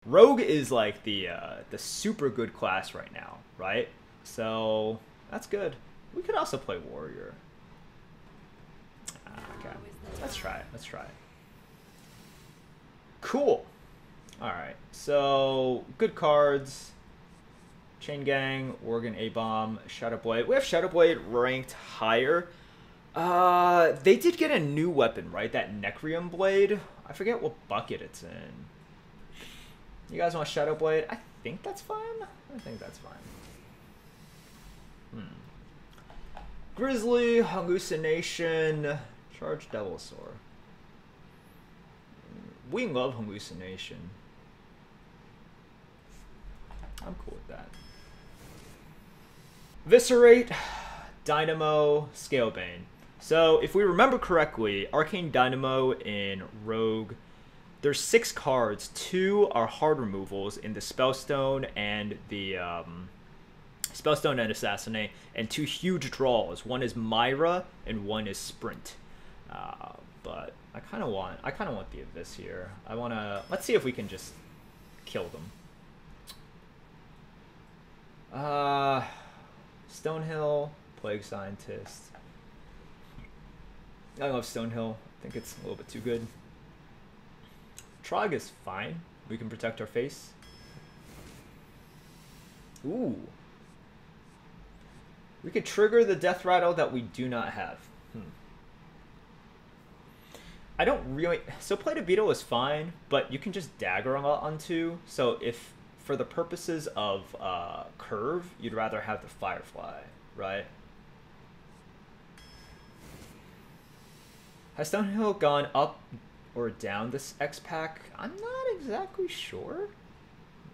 Rogue is like the super good class right now, right? So that's good. We could also play Warrior. Okay, let's try it. Let's try it. Cool. All right. So good cards. Chain Gang, Oregon A-Bomb, Shadowblade. We have Shadowblade ranked higher. They did get a new weapon, right? That Necrium Blade. I forget what bucket it's in. You guys want Shadowblade? I think that's fine. I think that's fine. Grizzly, Hallucination, Charge Devilsaur. We love Hallucination. I'm cool with that. Viscerate, Dynamo, Scalebane. So if we remember correctly, Arcane Dynamo in Rogue, there's 6 cards. 2 are hard removals in the Spellstone and the Spellstone and Assassinate, and 2 huge draws. One is Myra and one is Sprint. But I kind of want the Abyss here. Let's see if we can just kill them. Stonehill, Plague Scientist. I love Stonehill. I think it's a little bit too good. Trog is fine. We can protect our face. Ooh. We could trigger the Death Rattle that we do not have. I don't really... So Play to Beetle is fine, but you can just dagger a lot onto. So if, for the purposes of curve, you'd rather have the Firefly, right? Has Stonehill gone up or down this X-Pack? I'm not exactly sure.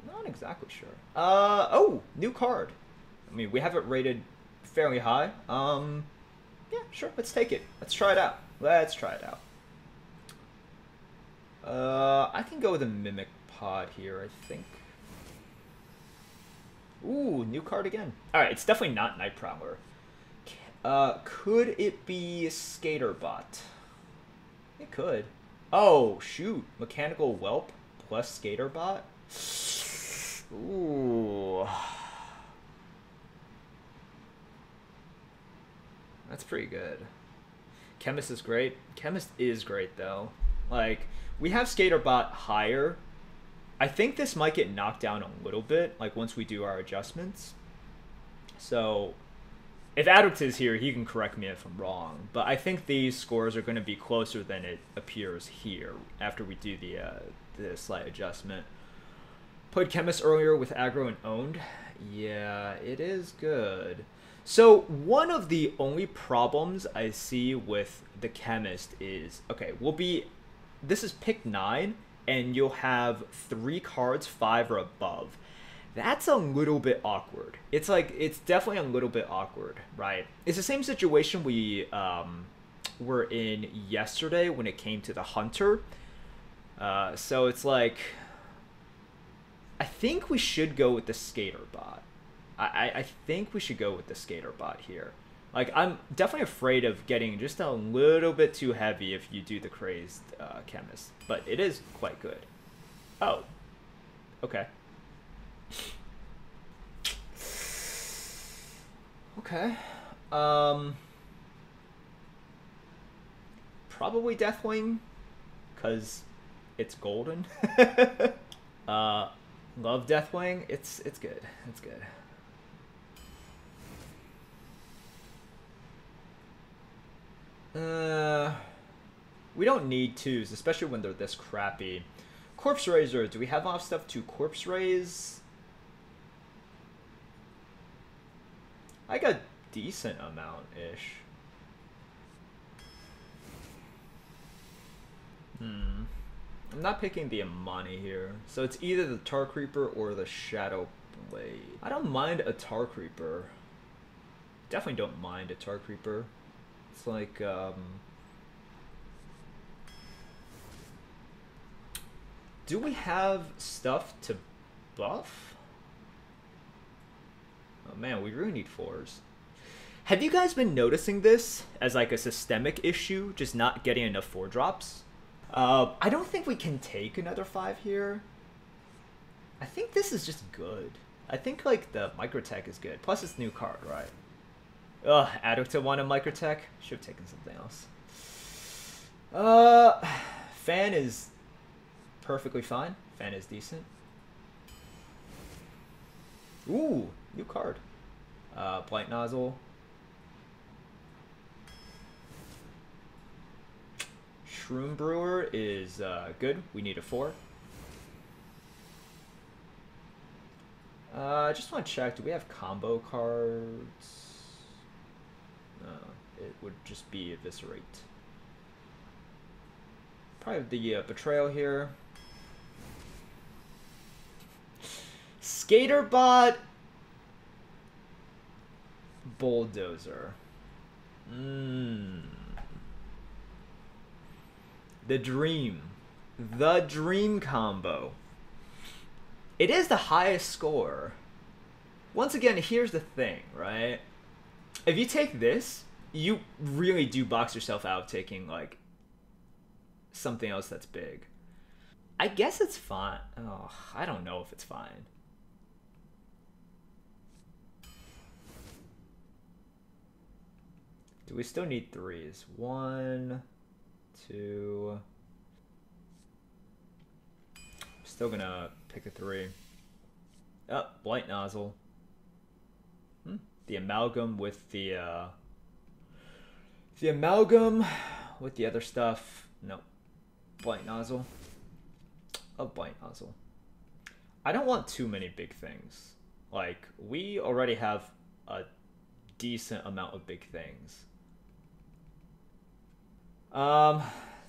Not exactly sure. Oh, new card. I mean, we have it rated fairly high. Yeah, sure, let's take it. Let's try it out. Let's try it out. I can go with a Mimic Pod here, I think. Ooh, new card again. Alright, it's definitely not Night Prowler. Could it be Skaterbot? It could. Oh, shoot. Mechanical Whelp plus Skaterbot? Ooh. That's pretty good. Chemist is great. Chemist is great, though. Like, we have Skaterbot higher. I think this might get knocked down a little bit, like, once we do our adjustments. So, if Addict is here, he can correct me if I'm wrong. But I think these scores are going to be closer than it appears here after we do the slight adjustment. Played Chemist earlier with aggro and owned. Yeah, it is good. So one of the only problems I see with the Chemist is, okay, this is pick 9, and you'll have 3 cards 5 or above. That's a little bit awkward. It's definitely a little bit awkward, right? It's the same situation we were in yesterday when it came to the Hunter. So it's like, I think we should go with the Skaterbot. I think we should go with the Skaterbot here. Like, I'm definitely afraid of getting just a little bit too heavy if you do the Crazed Chemist. But it is quite good. Oh. Okay. Okay. Probably Deathwing, because it's golden. Love Deathwing. It's good. It's good. We don't need twos, especially when they're this crappy. Corpse Raiser. Do we have enough stuff to Corpse Raise? I got decent amount-ish. I'm not picking the Amani here. So it's either the Tar Creeper or the Shadow Blade. I don't mind a Tar Creeper. Definitely don't mind a Tar Creeper. It's like, do we have stuff to buff? Oh man, we really need 4s. Have you guys been noticing this as like a systemic issue, just not getting enough 4-drops? I don't think we can take another 5 here. I think this is just good. I think like the Microtech is good. Plus it's new card, right? Ugh, ADWCTA wanted Microtech. Should have taken something else. Fan is perfectly fine. Fan is decent. Ooh, new card. Blight Nozzle. Shroom Brewer is good. We need a 4. I just want to check. Do we have combo cards? No, it would just be Eviscerate. Probably the Betrayal here. Skaterbot Bulldozer. The dream. The dream combo. It is the highest score. Once again, here's the thing, right? If you take this, you really do box yourself out taking, like, something else that's big. I guess it's fine. Oh, I don't know if it's fine. Do we still need 3s? 1, 2. Still gonna pick a 3. Oh, Blight Nozzle. The amalgam with the amalgam with the other stuff. No. Blight Nozzle. Oh, Blight Nozzle. I don't want too many big things. Like, we already have a decent amount of big things.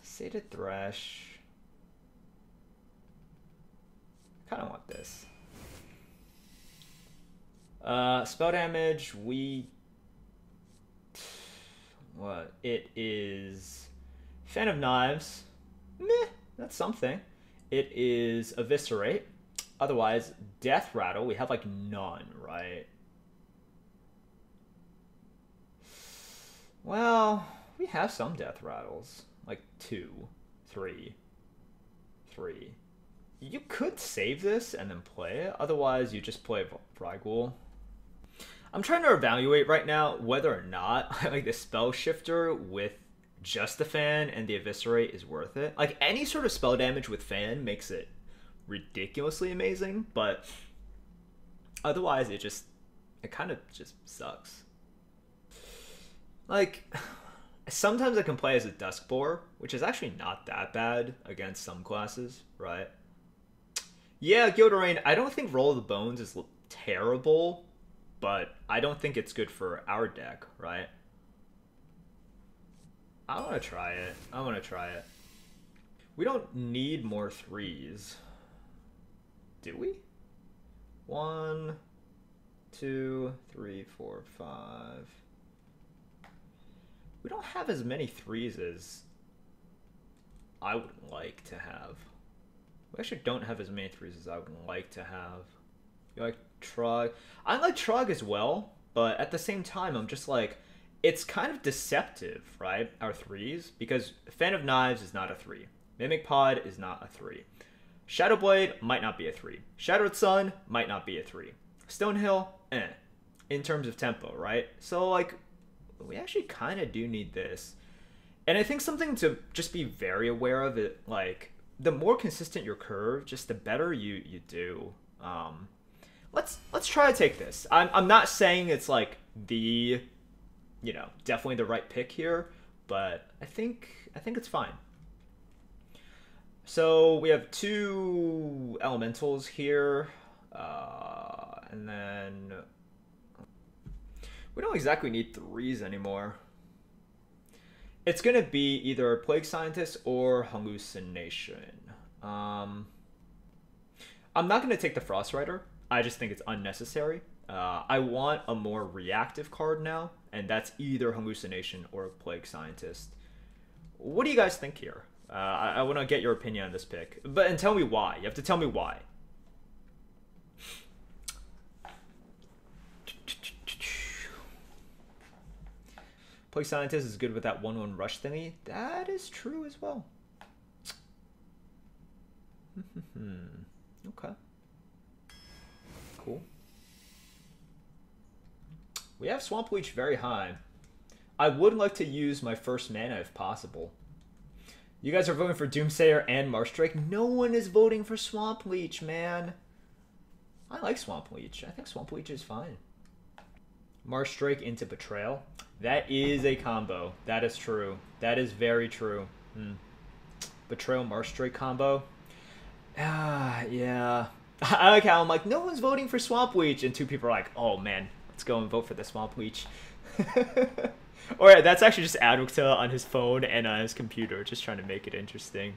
Sated Thresh. Kind of want this. Spell damage, what? It is Fan of Knives. Meh, that's something. It is Eviscerate. Otherwise, Death Rattle, we have like none, right? Well, we have some Death Rattles. Like 2, 3, 3. You could save this and then play it. Otherwise, you just play Vrygul. I'm trying to evaluate right now whether or not I like the Spell Shifter with just the Fan and the Eviscerate is worth it. Like, any sort of spell damage with Fan makes it ridiculously amazing, but otherwise it kind of just sucks. Like, sometimes I can play as a Duskboar, which is actually not that bad against some classes, right? Yeah, Gilderain, I don't think Roll of the Bones is terrible, but I don't think it's good for our deck, right? I want to try it. I want to try it. We don't need more 3s. Do we? 1, 2, 3, 4, 5. We don't have as many 3s as I would like to have. We actually don't have as many 3s as I would like to have. You like Trog? I like Trog as well, but at the same time, I'm just like, it's kind of deceptive, right? Our 3s, because Fan of Knives is not a 3. Mimic Pod is not a 3. Shadowblade might not be a 3. Shattered Sun might not be a 3. Stonehill, in terms of tempo, right? So, like, we actually kind of do need this. And I think something to just be very aware of it, like, the more consistent your curve, just the better you do. Let's try to take this. I'm not saying it's like the, you know, definitely the right pick here, but I think it's fine. So we have 2 elementals here, and then we don't exactly need 3s anymore. It's gonna be either Plague Scientist or Hallucination. I'm not gonna take the Frost Rider. I just think it's unnecessary. I want a more reactive card now, and that's either Hallucination or Plague Scientist. What do you guys think here? I want to get your opinion on this pick, and tell me why. You have to tell me why. Plague Scientist is good with that 1/1 rush thingy. That is true as well. Okay. cool. We have Swamp Leech very high. I would like to use my first mana if possible. You guys are voting for Doomsayer and Marshdrake. No one is voting for Swamp Leech, man. I like Swamp Leech. I think Swamp Leech is fine. Marshdrake into Betrayal. That is a combo. That is true. That is very true. Betrayal Marshdrake combo. Yeah. I like how I'm like, no one's voting for Swamp Leech, and two people are like, oh man, let's go and vote for the Swamp Leech. Or that's actually just ADWCTA on his phone and on his computer, just trying to make it interesting.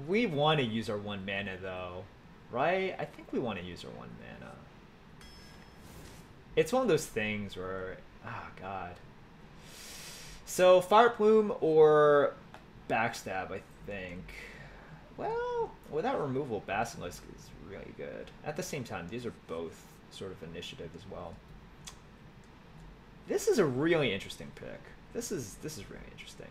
We want to use our 1 mana though, right? I think we want to use our 1 mana. It's one of those things where, oh god. So Fire Plume or Backstab, I think. Well, without removal, Basilisk is really good. At the same time, these are both sort of initiative as well. This is a really interesting pick. This is really interesting.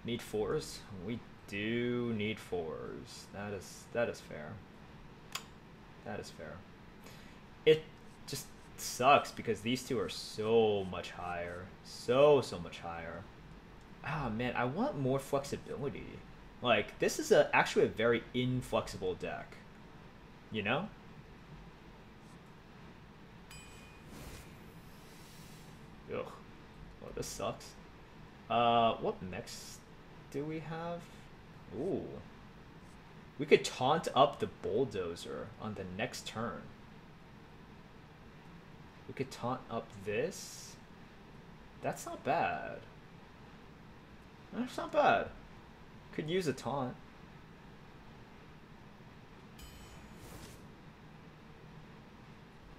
Need 4s? We do need 4s. That is fair. That is fair. It just sucks because these two are so much higher. So much higher. Ah, man, I want more flexibility. Like, this is actually a very inflexible deck. You know? Ugh. Oh, this sucks. What mechs do we have? Ooh. We could taunt up the Bulldozer on the next turn. We could taunt up this. That's not bad. That's not bad. Could use a taunt.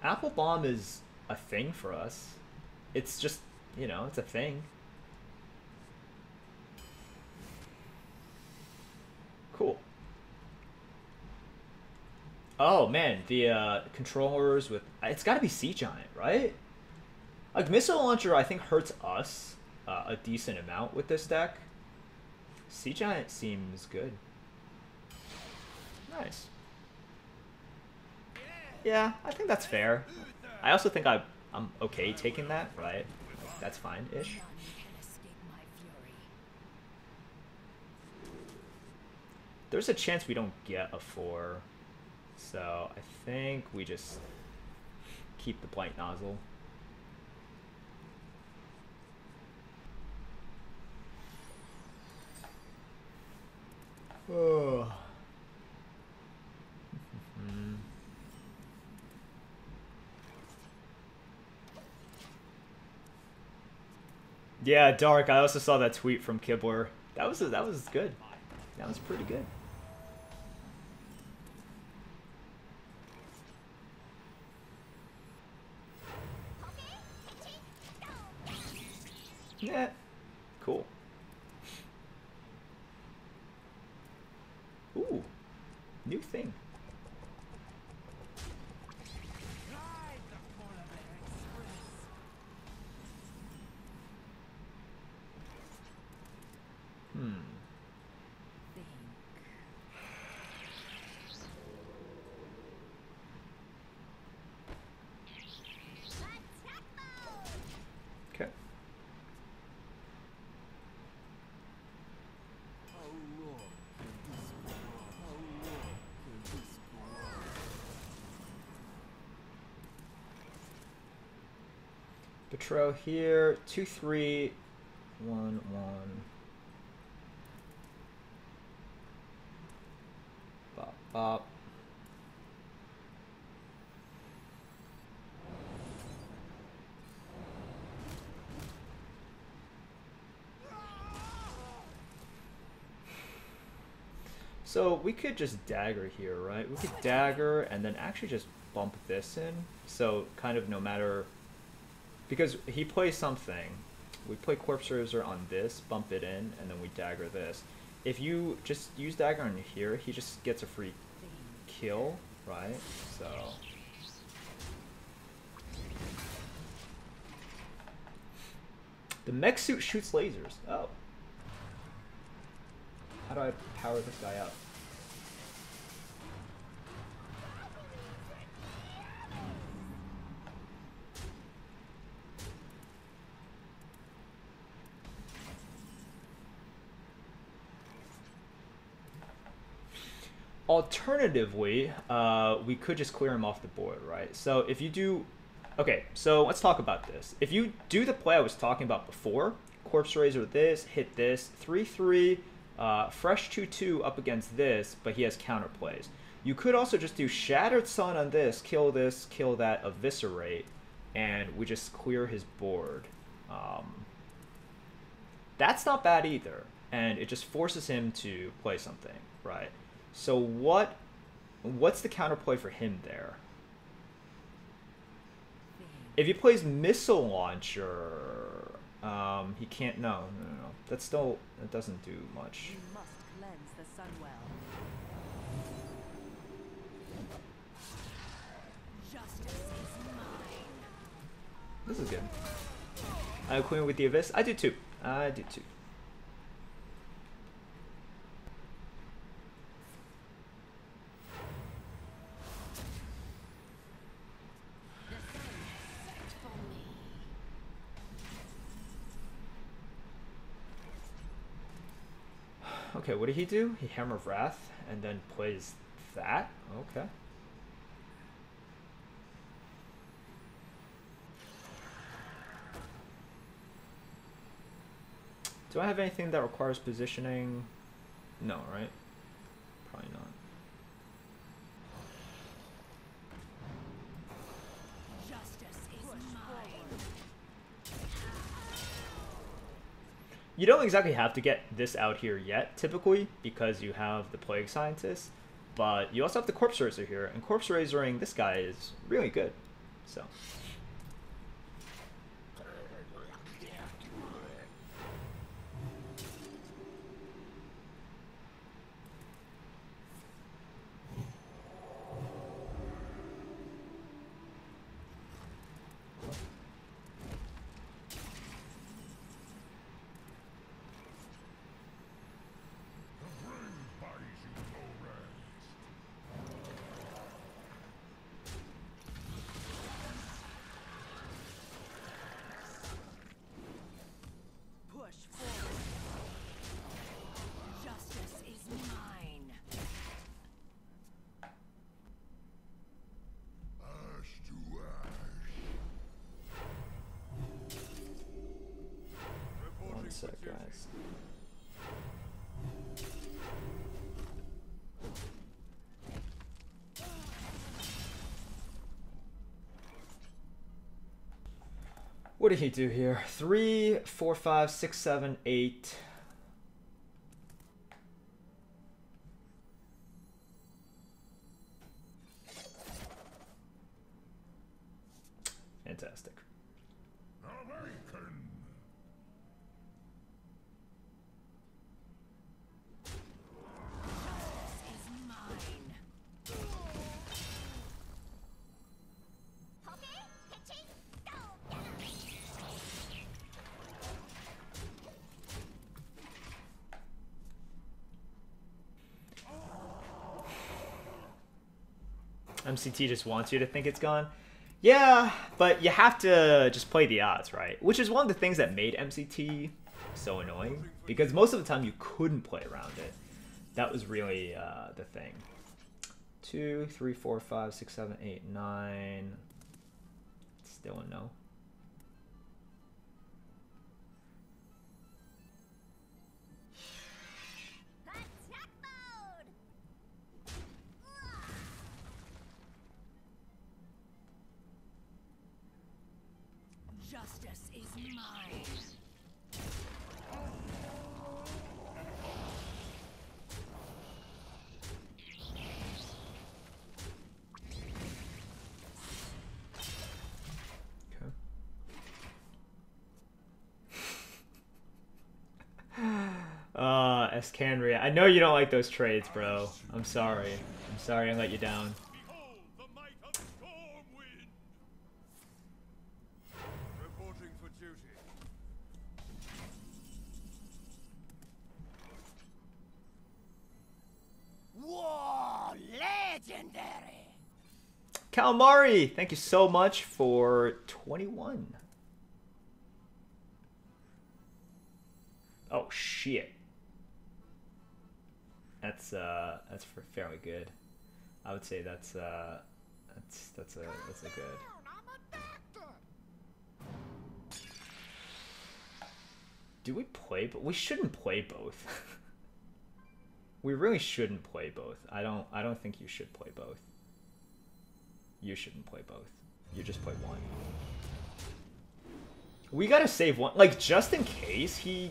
Apple Bomb is a thing for us. It's just, you know, it's a thing. Cool. Oh man, the controllers with, it's got to be Sea Giant, right? Like Missile Launcher, I think hurts us a decent amount with this deck. Sea Giant seems good. Nice. Yeah, I think that's fair. I also think I'm okay taking that, right? That's fine-ish. There's a chance we don't get a 4. So I think we just keep the Blight Nozzle. Oh. Yeah, Dark. I also saw that tweet from Kibler. That was good. That was pretty good. Yeah. Cool. Ooh. New thing. Okay. Betrayal here. 2-3. 1-1. Bop bop. So we could just dagger here, right? We could dagger and then actually just bump this in. So kind of no matter, because he plays something. We play Corpse Raiser on this, bump it in, and then we dagger this. If you just use dagger on here, he just gets a free kill, right? So the mech suit shoots lasers. Oh. How do I power this guy up? Alternatively, we could just clear him off the board, right? So if you do... Okay, so let's talk about this. If you do the play I was talking about before, Corpse Razor this, hit this, 3/3, fresh 2/2 up against this, but he has counterplays. You could also just do Shattered Sun on this, kill that, Eviscerate, and we just clear his board. That's not bad either, and it just forces him to play something, right? So what's the counterplay for him there? If he plays Missile Launcher, he can't. No. That doesn't do much. You must cleanse the Sunwell. Justice is mine. This is good. I queen with the Abyss. I do too. Okay, what did he do? He Hammer of Wrath and then plays that? Okay. Do I have anything that requires positioning? No, right? Probably not. You don't exactly have to get this out here yet, typically, because you have the Plague Scientist, but you also have the Corpse Razor here, and Corpse Razoring this guy is really good, so. Guys. What did he do here? 3, 4, 5, 6, 7, 8. Fantastic. MCT just wants you to think it's gone. Yeah, but you have to just play the odds, right? Which is one of the things that made MCT so annoying, because most of the time you couldn't play around it. That was really the thing. 2, 3, 4, 5, 6, 7, 8, 9. Still a no. Justice is mine. Escanria. I know you don't like those trades, bro. I'm sorry. I'm sorry I let you down. Whoa, legendary! Calamari, thank you so much for 21. Oh, shit. That's fairly good. I would say that's a good. Do we play? But we shouldn't play both. We really shouldn't play both. I don't think you should play both. You shouldn't play both. You just play one. We gotta save one, like just in case he.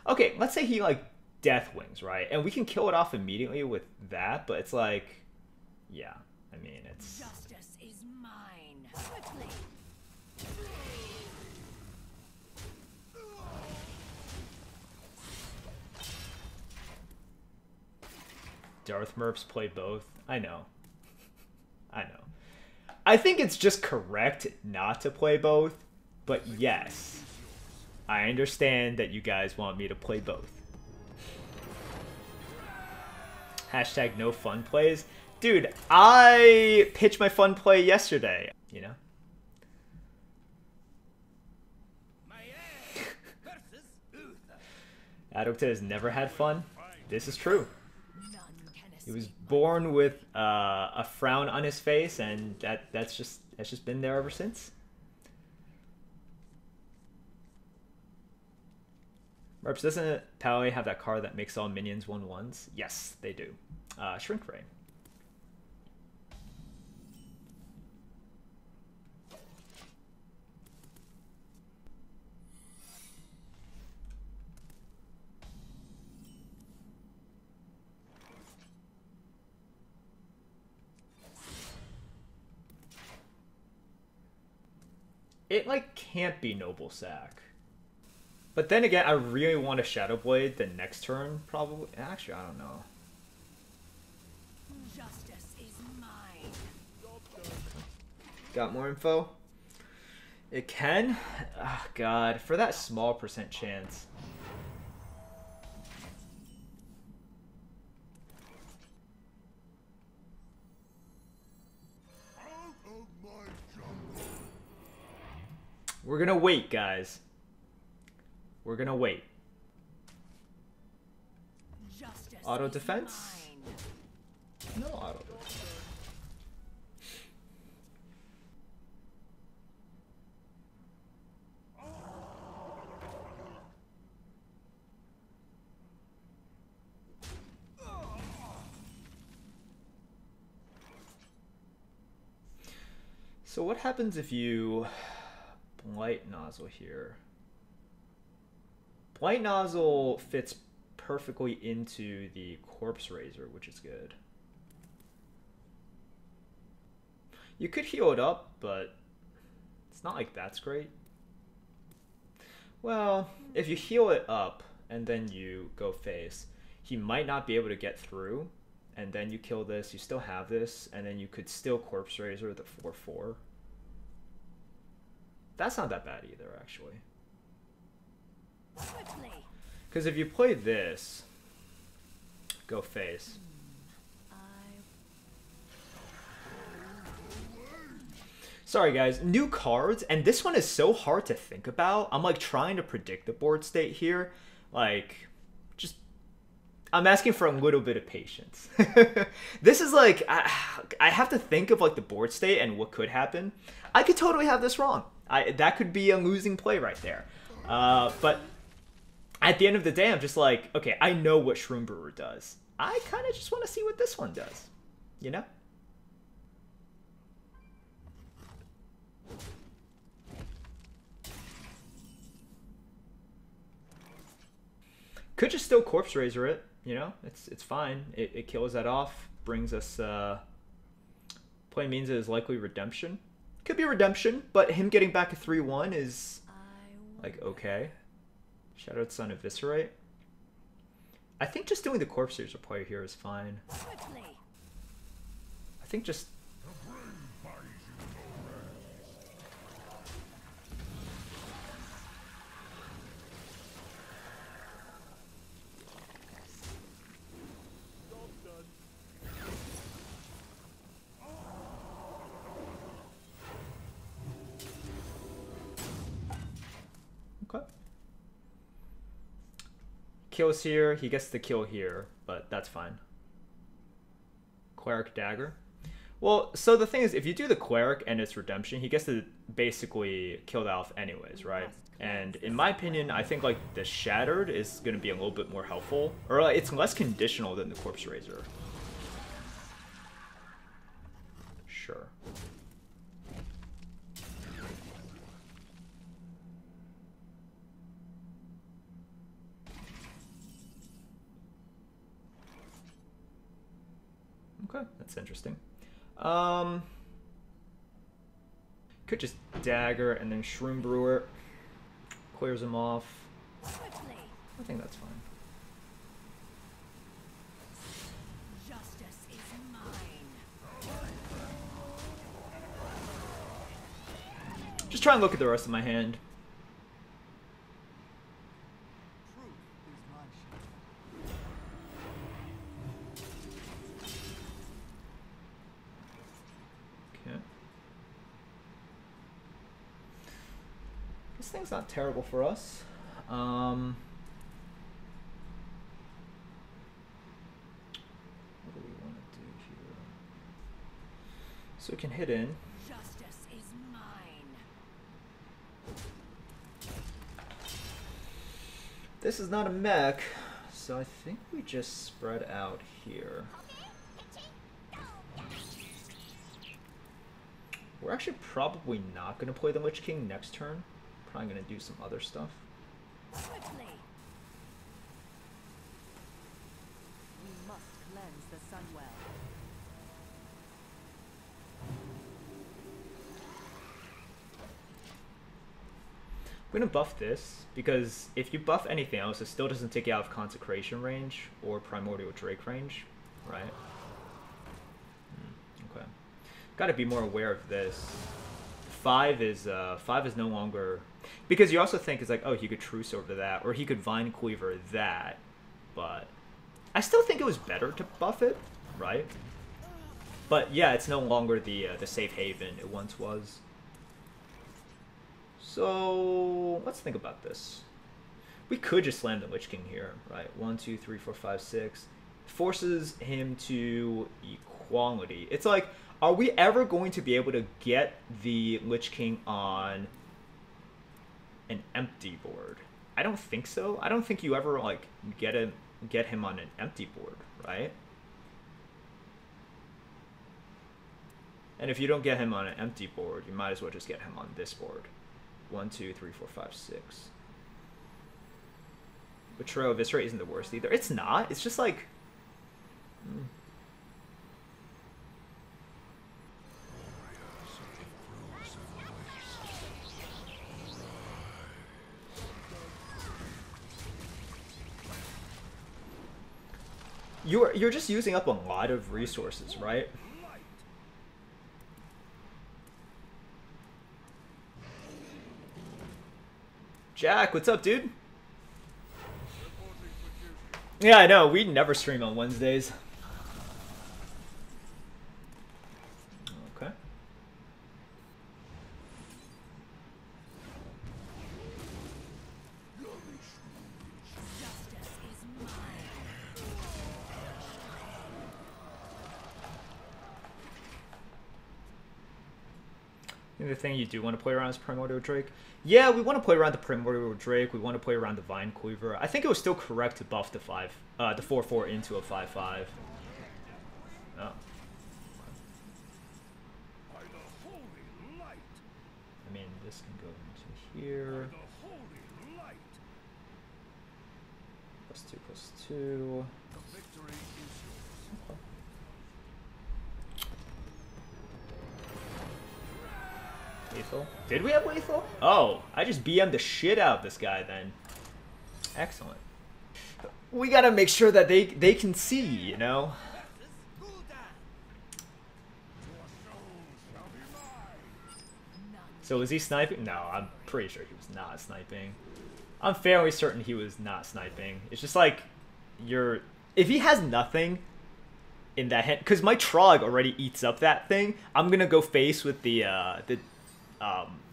Okay, let's say he like death wings, right? And we can kill it off immediately with that, but it's like, yeah. I mean, it's. Justice is mine. Quickly. Darth Merps play both. I know. I know. I think it's just correct not to play both, but yes, I understand that you guys want me to play both. Hashtag no fun plays. Dude, I pitched my fun play yesterday, you know? ADWCTA has never had fun. This is true. He was born with a frown on his face, and that's just been there ever since. Merps, doesn't Pally have that card that makes all minions 1/1s? Yes, they do. Shrink Ray. It, like, can't be Noble Sack. But then again, I really want a Shadow Blade the next turn, probably. Actually, I don't know. Justice is mine. Got more info? It can? Oh, God. For that small % chance. We're gonna wait, guys. We're gonna wait. Justice Auto is defense? mine. No auto defense. So what happens if you Blight Nozzle here? Blight Nozzle fits perfectly into the Corpse Razor, which is good. You could heal it up, but it's not like that's great. Well, if you heal it up and then you go face, he might not be able to get through, and then you kill this, you still have this, and then you could still Corpse Razor the 4/4. That's not that bad either, actually. Because if you play this, go face. Sorry guys, new cards, and this one is so hard to think about. I'm like trying to predict the board state here. Like, just, I'm asking for a little bit of patience. This is like, I have to think of like the board state and what could happen. I could totally have this wrong. That could be a losing play right there. But at the end of the day, I'm just like, okay, I know what Shroom Brewer does. I kind of just want to see what this one does, you know? Could just still Corpse Razor it, you know? It's fine. It kills that off, brings us, play means it is likely redemption. Could be redemption, but him getting back a 3/1 is, like, okay. Shadowed Sun Eviscerate. I think just doing the Corpse Razor play here is fine. I think just... kills here. He gets the kill here, but that's fine. Cleric Dagger. Well, so the thing is, if you do the Cleric and its Redemption, he gets to basically kill the elf anyways, right? And in my opinion, I think like the Shattered is going to be a little bit more helpful. Or like, it's less conditional than the Corpse Raiser. Sure. Okay, that's interesting. Could just Dagger and then Shroom Brewer. Clears him off. Quickly. I think that's fine. Justice is mine. Just try and look at the rest of my hand. Okay. This thing's not terrible for us. What do we want to do here? So we can hit in. Justice is mine. This is not a mech, so I think we just spread out here. We're actually probably not going to play the Lich King next turn. Probably going to do some other stuff. Quickly. We must cleanse the Sunwell. I'm going to buff this, because if you buff anything else, it still doesn't take you out of Consecration range or Primordial Drake range, right? Okay. Got to be more aware of this. 5 is no longer... Because you also think it's like, oh, he could Truce over that, or he could Vine Cleaver that, but... I still think it was better to buff it, right? But yeah, it's no longer the safe haven it once was. So let's think about this. We could just slam the Lich King here, right? 1, 2, 3, 4, 5, 6. Forces him to equality. It's like, are we ever going to be able to get the Lich King on an empty board? I don't think so. I don't think you ever like get him on an empty board, right? And if you don't get him on an empty board, you might as well just get him on this board. 1, 2, 3, 4, 5, 6. Betrayal Eviscerate isn't the worst either. It's not. It's just like... You're just using up a lot of resources, right? Jack, what's up, dude? Yeah, I know. We never stream on Wednesdays. Okay. Justice is mine. The thing you do want to play around is Primordial Drake. Yeah, we want to play around the Primordial Drake. We want to play around the Vine Cleaver. I think it was still correct to buff the 4/4 into a 5/5. Oh. I mean, this can go into here. +2/+2. Okay. Lethal. Did we have lethal? Oh, I just BM'd the shit out of this guy then. Excellent. We gotta make sure that they can see, you know? So was he sniping? No, I'm pretty sure he was not sniping. I'm fairly certain he was not sniping. It's just like, if he has nothing in that hand, because my Trog already eats up that thing, I'm gonna go face with the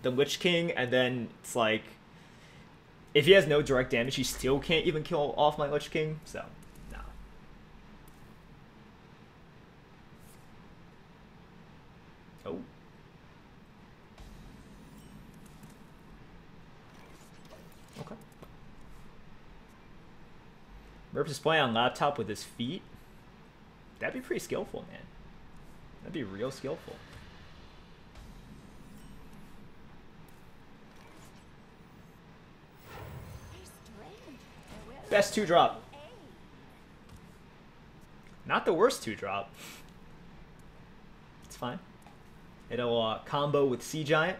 Lich King, and then it's like, If he has no direct damage, he still can't even kill off my Lich King. So, no. Oh. Okay. Merps is playing on laptop with his feet. That'd be pretty skillful, man. That'd be real skillful. Best 2-drop. Not the worst 2-drop. It's fine. It'll combo with Sea Giant.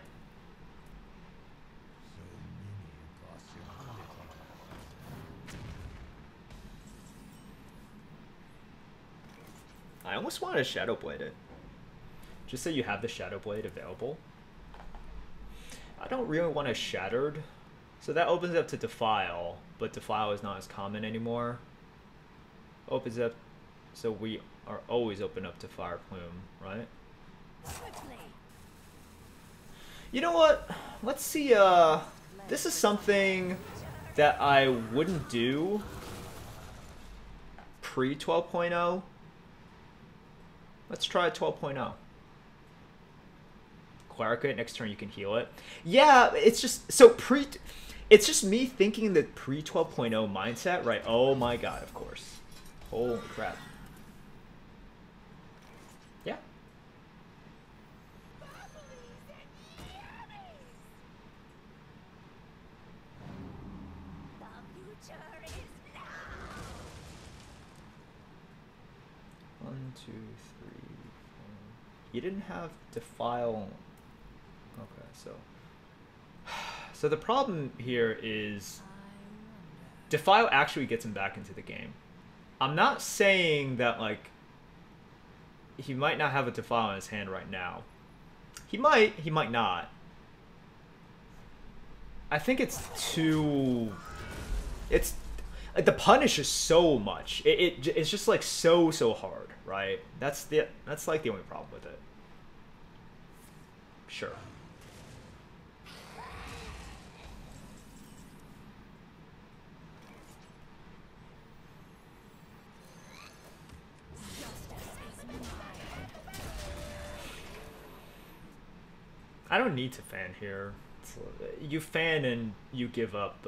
I almost want to Shadow Blade it. Just so you have the Shadow Blade available. I don't really want a Shattered. So that opens up to Defile, but Defile is not as common anymore. Opens up, so we are always open up to Fire Plume, right? You know what? Let's see, this is something that I wouldn't do pre 12.0. Let's try 12.0. Cleric it, next turn you can heal it. Yeah, it's just, so it's just me thinking the pre 12.0 mindset, right? Oh my god, of course. Holy crap. Yeah. One, two, three, four. You didn't have Defile. Okay, so the problem here is Defile actually gets him back into the game. I'm not saying that, like, he might not have a Defile in his hand right now. He might not. I think it's too... It's... Like, the punish is so much. It's just, like, so hard, right? That's like the only problem with it. Sure. I don't need to fan here. You fan and you give up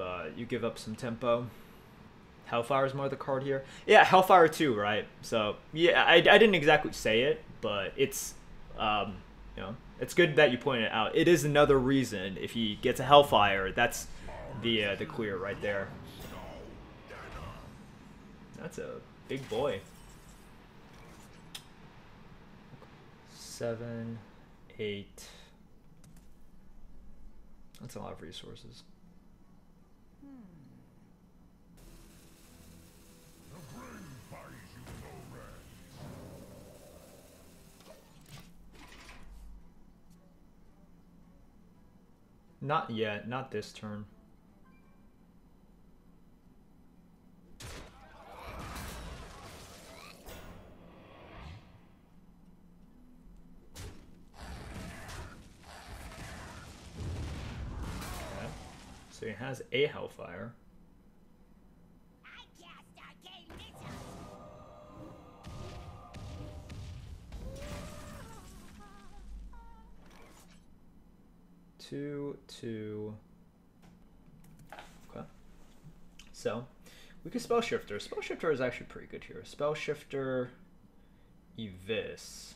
some tempo. Hellfire is more the card here. Yeah, Hellfire too, right? So yeah, I didn't exactly say it, but it's you know, it's good that you pointed it out. It is another reason if he gets a Hellfire, that's the clear right there. That's a big boy. 7, 8. That's a lot of resources. Not yet, not this turn. Okay. So he has a Hellfire. Two. Okay. So we could Spell Shifter. Spell Shifter is actually pretty good here. Spell Shifter, Evis.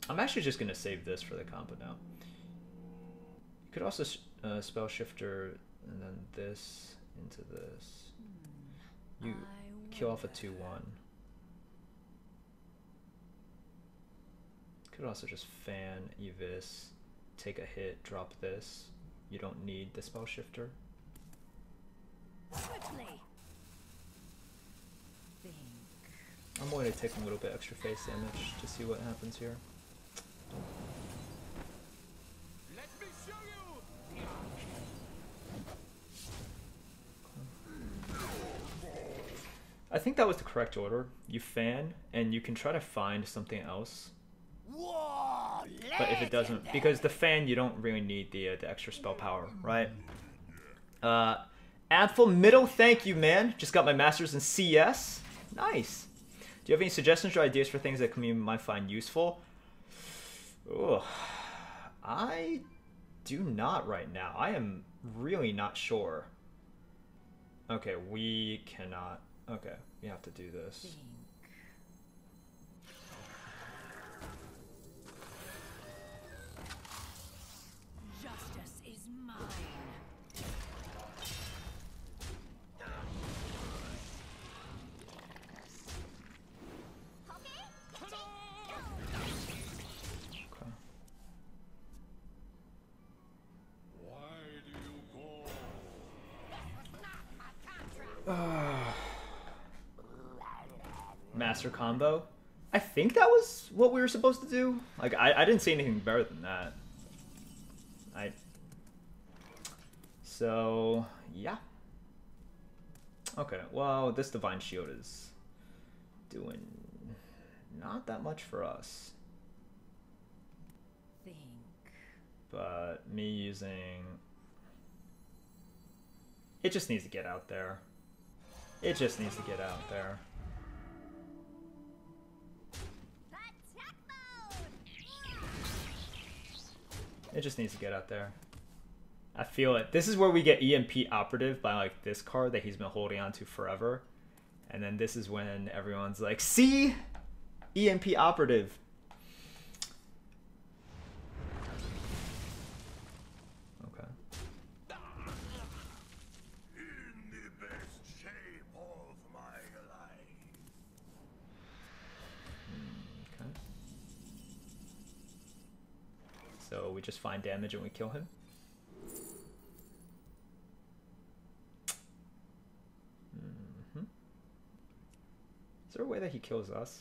I'm actually just gonna save this for the combo now. You could also Spell Shifter and then this into this. You kill off a 2/1. Could also just fan Evis. Take a hit, drop this. You don't need the Spell Shifter. I'm going to take a little bit extra face damage to see what happens here. Let me show you. I think that was the correct order. You fan, and you can try to find something else. But if it doesn't, because the fan, you don't really need the extra spell power, right? Apple Middle, thank you, man. Just got my master's in CS. Nice. Do you have any suggestions or ideas for things that community might find useful? Ugh. I do not right now. I am really not sure. Okay, we cannot. Okay, we have to do this. Justice is mine. Okay. Why do you go? Master combo. I think that was what we were supposed to do. Like, I didn't see anything better than that. So, yeah. Okay, well, this Divine Shield is doing not that much for us. Think. But me using... It just needs to get out there. It just needs to get out there. Attack mode. It just needs to get out there. I feel it. This is where we get EMP operative by like this card that he's been holding on to forever. And then this is when everyone's like, see? EMP operative. Okay. In the best shape of my life. Okay. So we just find damage and we kill him. Is there a way that he kills us?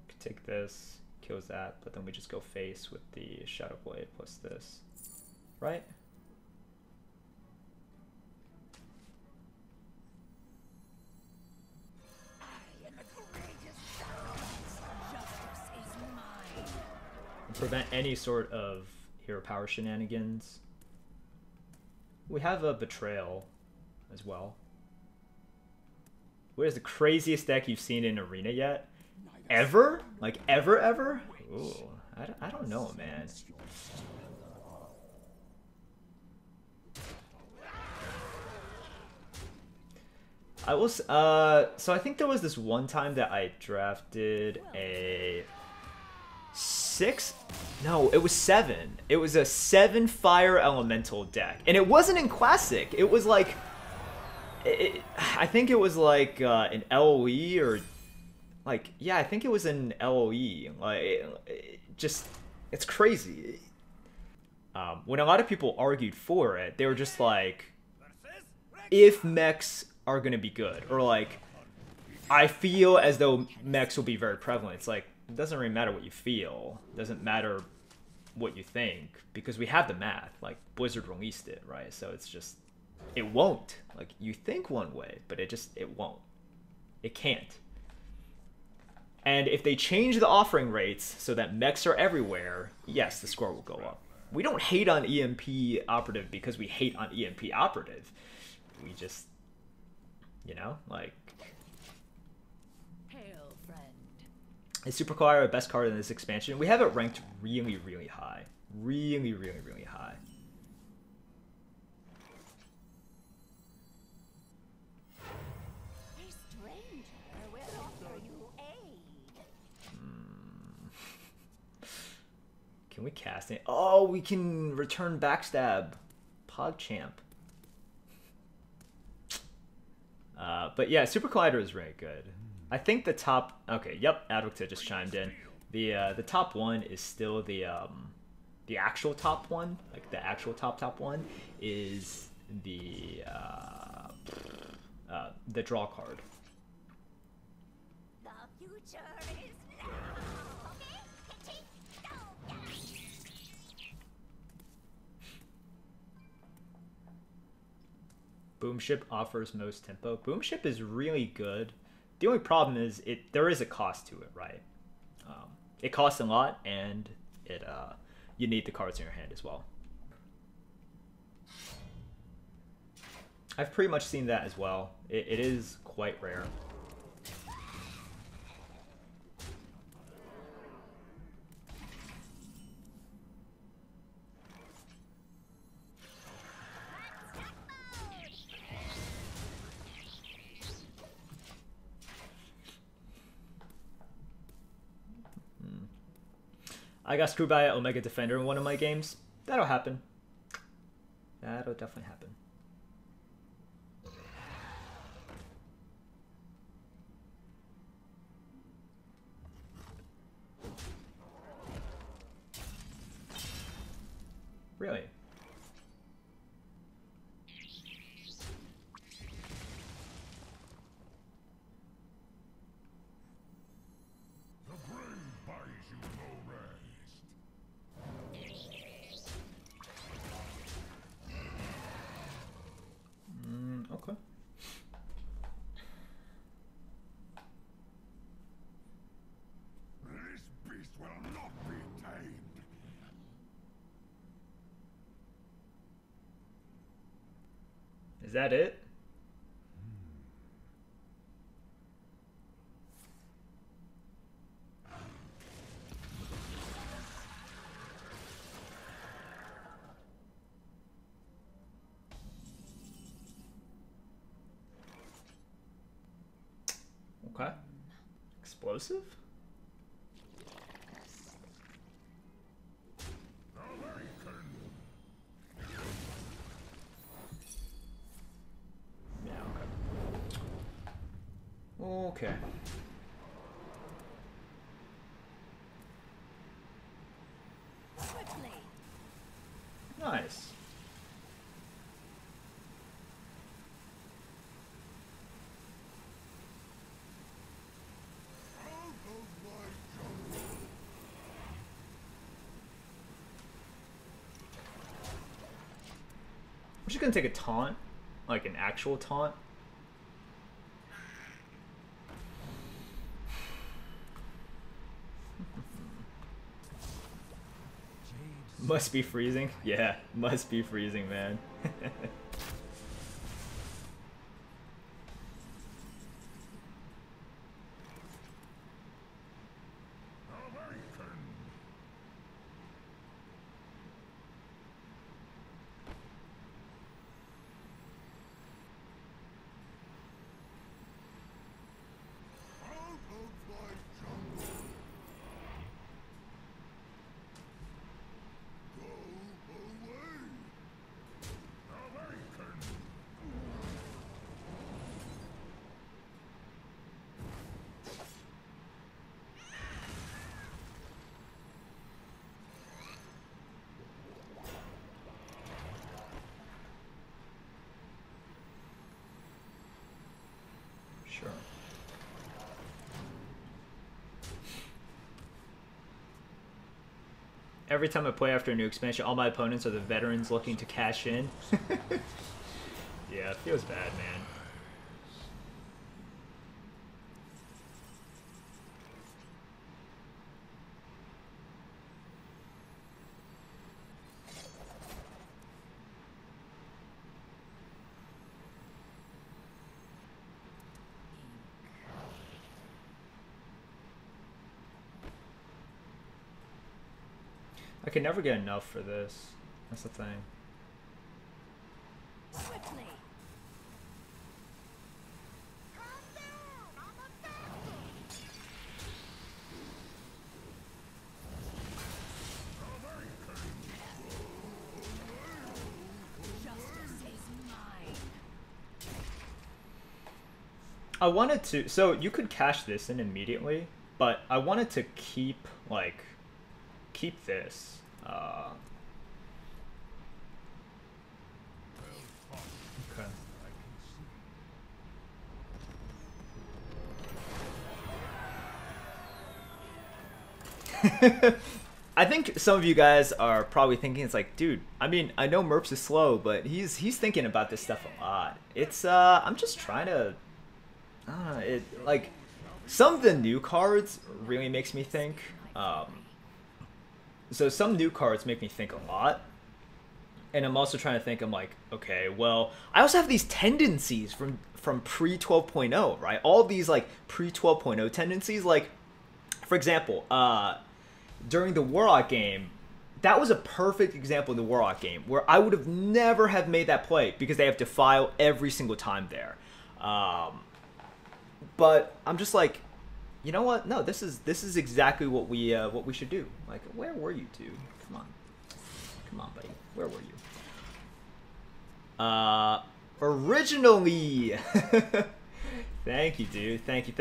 Could take this, kills that, but then we just go face with the Shadow Blade plus this. Right? Justice is mine. And prevent any sort of hero power shenanigans. We have a Betrayal as well. What is the craziest deck you've seen in Arena yet? Ever? Like ever? Ooh, I don't know, man. I was so I think there was this one time that I drafted a 6. No, it was 7. It was a 7 fire elemental deck, and it wasn't in classic. It was like. I think it was like an LOE or like, yeah, I think it was an LOE. Like, it's crazy. When a lot of people argued for it, they were just like, if mechs are gonna be good, or like, I feel as though mechs will be very prevalent. It's like, it doesn't really matter what you feel. It doesn't matter what you think, because we have the math. Like, Blizzard released it, right? So it's just, it won't. Like, you think one way, but it won't. It can't. And if they change the offering rates so that mechs are everywhere, yes, the score will go up. We don't hate on EMP operative because we hate on EMP operative. We just, you know, like... Hail, friend. Is Super Choir the best card in this expansion? We have it ranked really, really high. Really, really, really high. Can we cast it? Oh, we can return backstab. PogChamp. But yeah, Super Collider is really good. I think the top... Okay, yep, ADWCTA just chimed in. The top one is still the actual top one. Like, the actual top one is the draw card. The future is now. Boomship offers most tempo. Boomship is really good. The only problem is there is a cost to it, right? It costs a lot, and you need the cards in your hand as well. I've pretty much seen that as well. It is quite rare. I got screwed by an Omega Defender in one of my games. That'll happen. That'll definitely happen. Really? The brain buys you no rest. Okay. This beast will not be tamed. Is that it? Okay. Explosive? Yeah, okay. Okay. Quickly. Nice. I'm just gonna take a taunt, like an actual taunt. Must be freezing? Yeah, must be freezing, man. Sure. Every time I play after a new expansion, all my opponents are the veterans looking to cash in. Yeah, it feels bad, man. I can never get enough for this. That's the thing. Quickly. Justice is mine. I wanted to, so you could cash this in immediately, but I wanted to keep, like, keep this. Okay. I think some of you guys are probably thinking, it's like, dude, I mean, I know Merps is slow, but he's thinking about this stuff a lot. It's I'm just trying to, I don't know, it, like, some of the new cards really makes me think. So some new cards make me think a lot. And I'm also trying to think, I'm like, okay, well, I also have these tendencies from pre 12.0, right? All these like pre 12.0 tendencies, like for example, during the Warlock game, that was a perfect example of the Warlock game where I would have never have made that play because they have Defile every single time there. But I'm just like, you know what? No, this is exactly what we should do. Like, where were you two? Come on, buddy. Where were you? Originally. Thank you, dude. Thank you.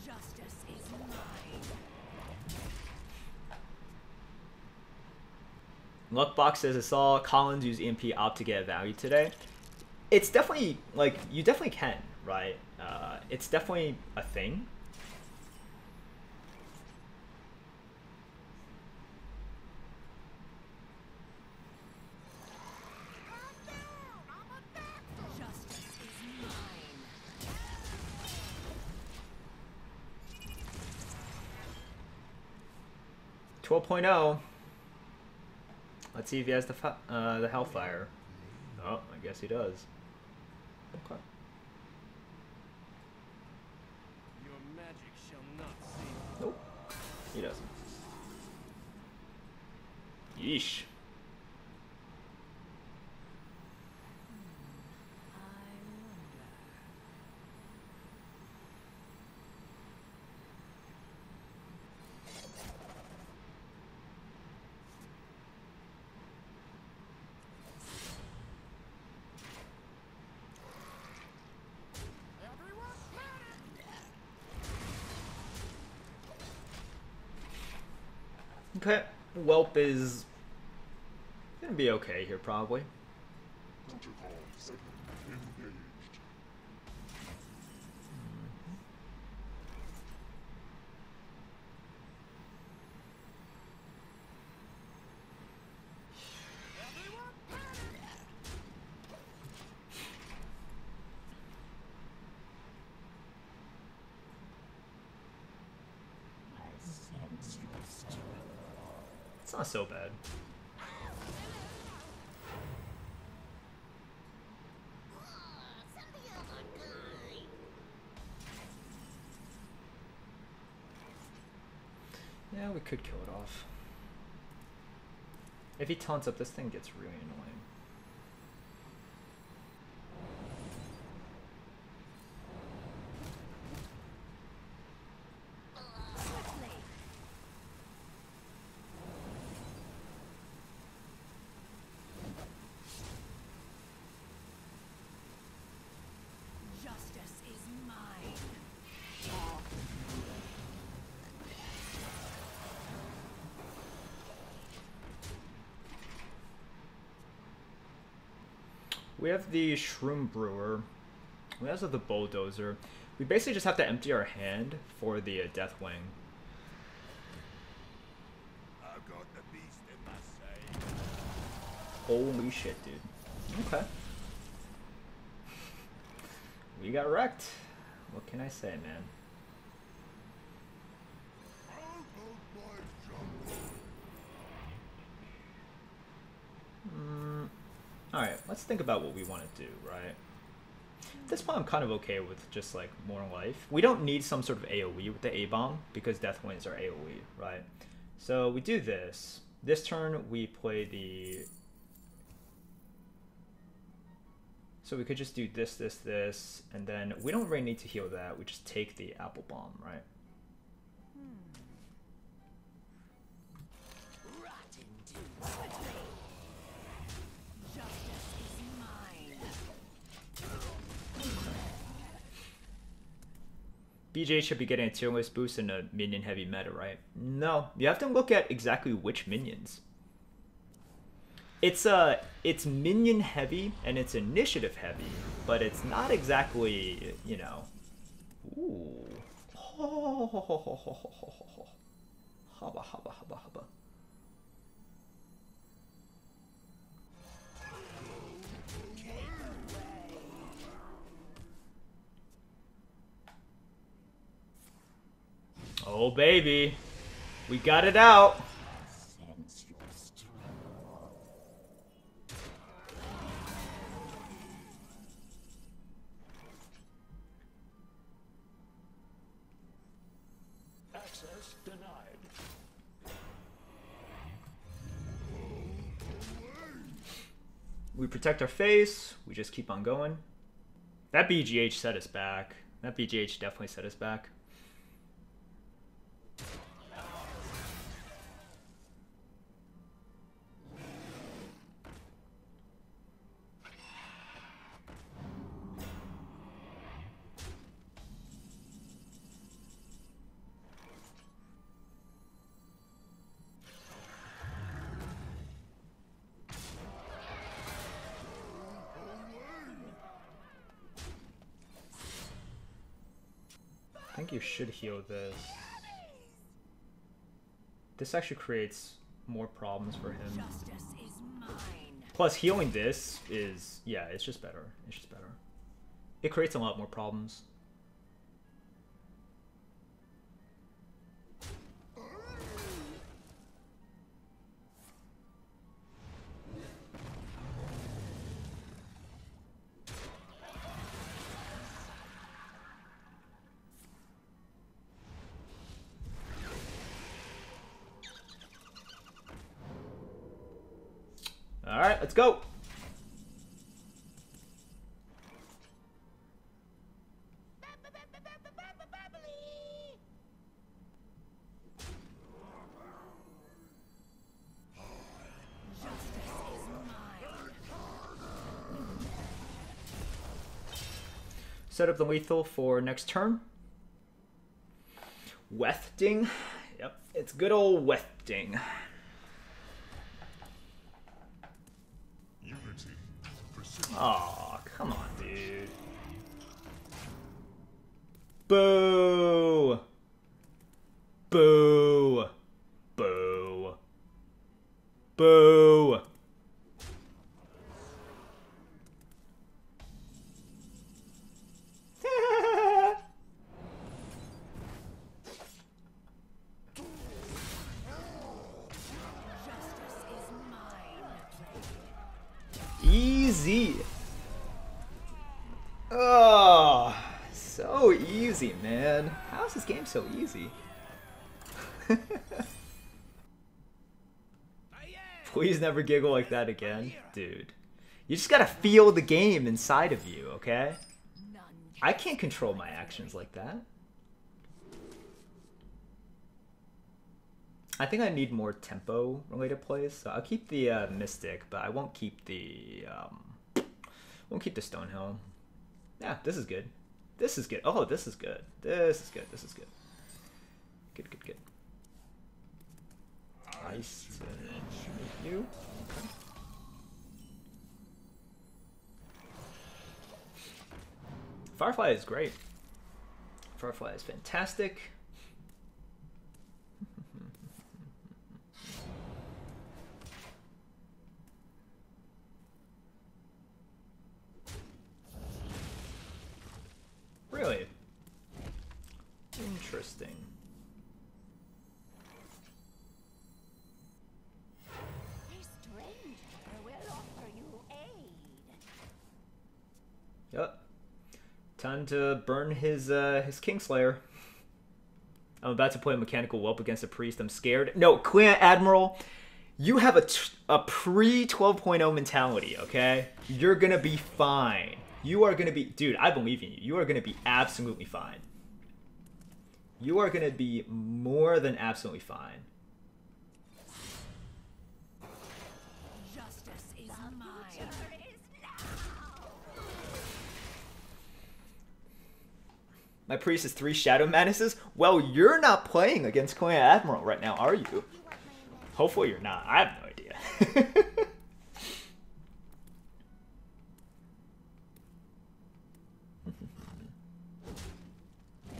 Justice is mine. Luckbox says I saw Collins use EMP op to get a value today. It's definitely, like, you definitely can, right? It's definitely a thing. Justice is mine. 12.0. Let's see if he has the Hellfire. Oh, I guess he does. Okay. Your magic shall not save. Nope. He doesn't. Yeesh. Okay, Whelp is gonna be okay here, probably. Protocol segment engaged. It's not so bad. Yeah, we could kill it off. If he taunts up, this thing gets really annoying. Justice is mine. We have the Shroom Brewer. We also have the Bulldozer. We basically just have to empty our hand for the Deathwing. I've got the beast in my sight. Holy shit, dude. Okay. We got wrecked. What can I say, man? Out of my jungle. Alright, let's think about what we want to do, right? At this point, I'm kind of okay with just, like, more life. We don't need some sort of AoE with the A-Bomb, because Deathwings are AoE, right? So, we do this. This turn, we play the... So we could just do this, this, and then we don't really need to heal that. We just take the Apple Bomb, right? Justice is mine. BJ should be getting a tier list boost in a minion heavy meta, right? No, you have to look at exactly which minions. It's minion heavy and it's initiative heavy, but it's not exactly, you know. Ooh. Hubba hubba hubba hubba. Oh baby, we got it out. Quest denied. We protect our face. We just keep on going. That BGH set us back. That BGH definitely set us back. I think you should heal this. This actually creates more problems for him. Justice is mine. Plus, healing this is, yeah, it's just better. It's just better. It creates a lot more problems. All right, let's go. Set up the lethal for next turn. Wefting. Yep, it's good old wefting. Unity. Precision. Aw, come on, dude. Boo! Boo! Boo! Boo! Easy. Oh, so easy, man. How is this game so easy? Please never giggle like that again. Dude, you just gotta feel the game inside of you, okay? I can't control my actions like that. I think I need more tempo related plays, so I'll keep the Mystic, but I won't keep the Stonehill. Yeah, this is good. This is good. Oh, this is good. This is good. This is good. Good, good, good. Nice to meet you. Okay. Firefly is great. Firefly is fantastic. Really? Interesting. A stranger will offer you aid. Yep. Time to burn his Kingslayer. I'm about to play a Mechanical Whelp against a Priest. I'm scared. No, Clan Admiral, you have a pre 12.0 mentality, okay? You're gonna be fine. You are gonna be, dude, I believe in you. You are gonna be absolutely fine. You are gonna be more than absolutely fine. Justice is mine. My priest is 3 Shadow Madnesses? Well, you're not playing against Clan Admiral right now, are you? Hopefully you're not. I have no idea.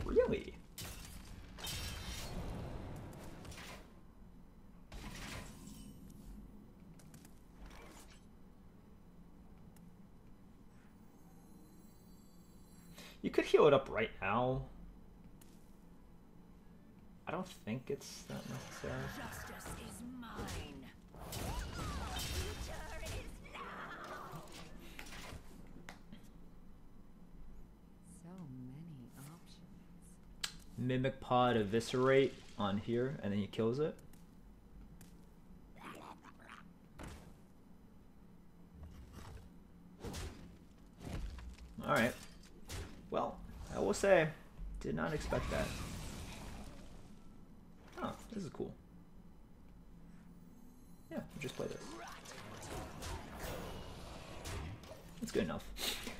Really? You could heal it up right now. I don't think it's that necessary. Justice is mine. So many options. Mimic Pod, Eviscerate. on here, and then he kills it. Alright. Well, I will say, did not expect that. Oh, this is cool. Yeah, we'll just play this. That's good enough.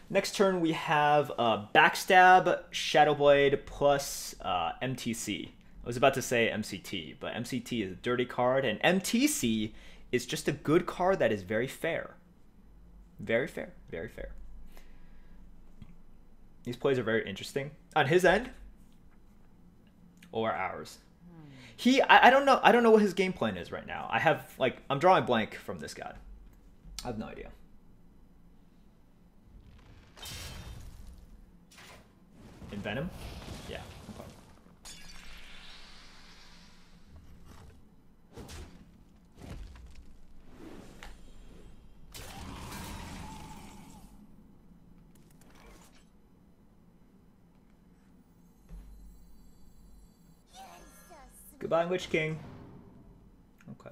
Next turn we have Backstab, Shadowblade, plus MTC. I was about to say MCT, but MCT is a dirty card, and MTC is just a good card that is very fair. Very fair, very fair. These plays are very interesting. On his end, or ours. I don't know what his game plan is right now. I'm drawing blank from this guy. I have no idea. In Venom? Yeah. Okay. Goodbye, Witch King. Okay.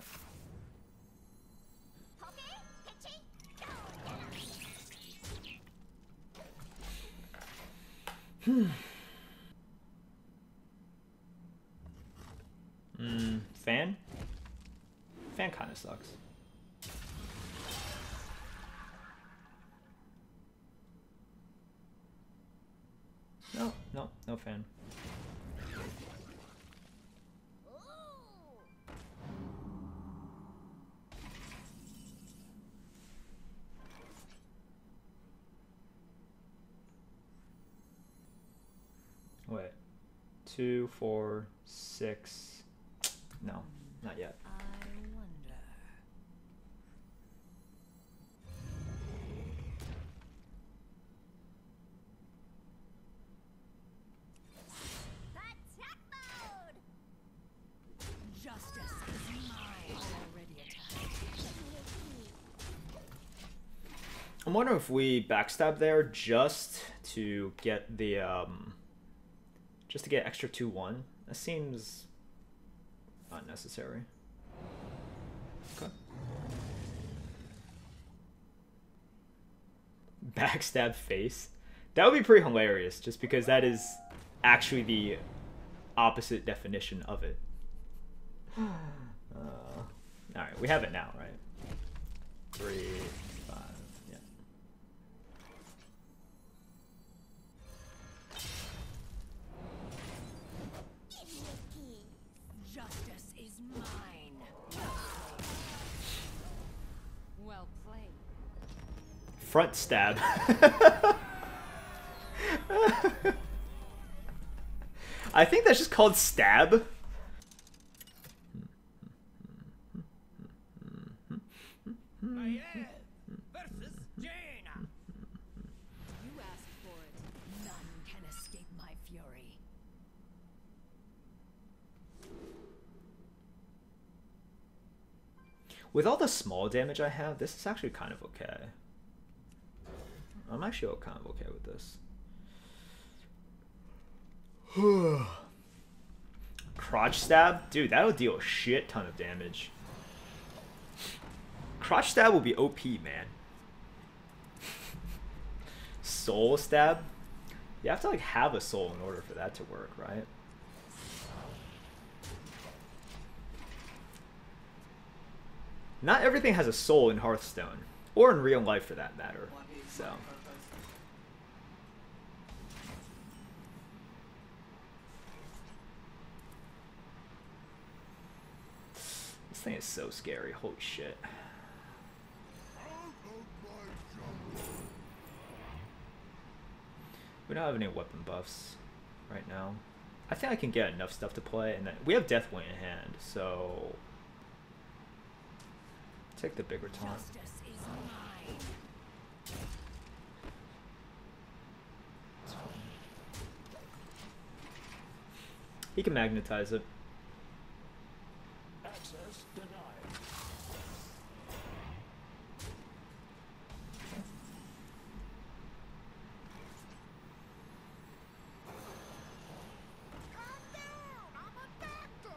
Fan? Fan kind of sucks. No fan. Wait. 2, 4, 6. No, not yet. I wonder. Attack mode! Justice is mine. Already attacked. I'm wondering if we backstab there just to get the just to get extra 2/1. That seems unnecessary. Okay. Backstab face. That would be pretty hilarious, just because that is actually the opposite definition of it. Alright, we have it now, right? 3, 5, yeah. Justice is mine. Well played. Front stab. I think that's just called stab. Versus Jaina. You asked for it. None can escape my fury. With all the small damage I have, this is actually kind of okay. I'm actually kind of okay with this. Crotch stab? Dude, that'll deal a shit ton of damage. Crotch stab will be OP, man. Soul stab? You have to like have a soul in order for that to work, right? Not everything has a soul in Hearthstone, or in real life for that matter. So this thing is so scary. Holy shit. We don't have any weapon buffs right now. I think I can get enough stuff to play, and then we have Deathwing in hand, so take the bigger taunt. Justice is mine. It's fine. He can magnetize it. Access denied. Calm down, I'm a doctor.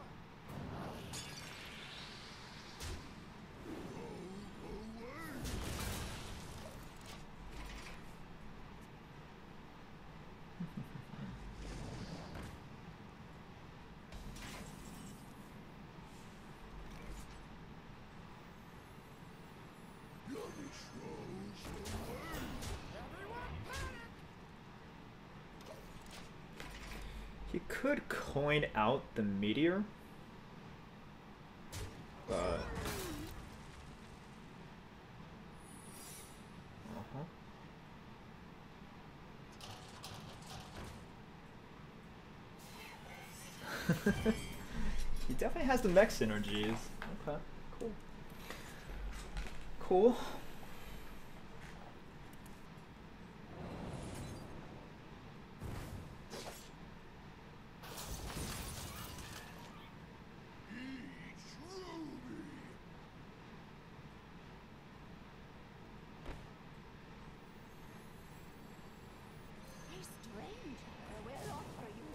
He could coin out the meteor, but he definitely has the mech synergies. Okay, cool. Cool.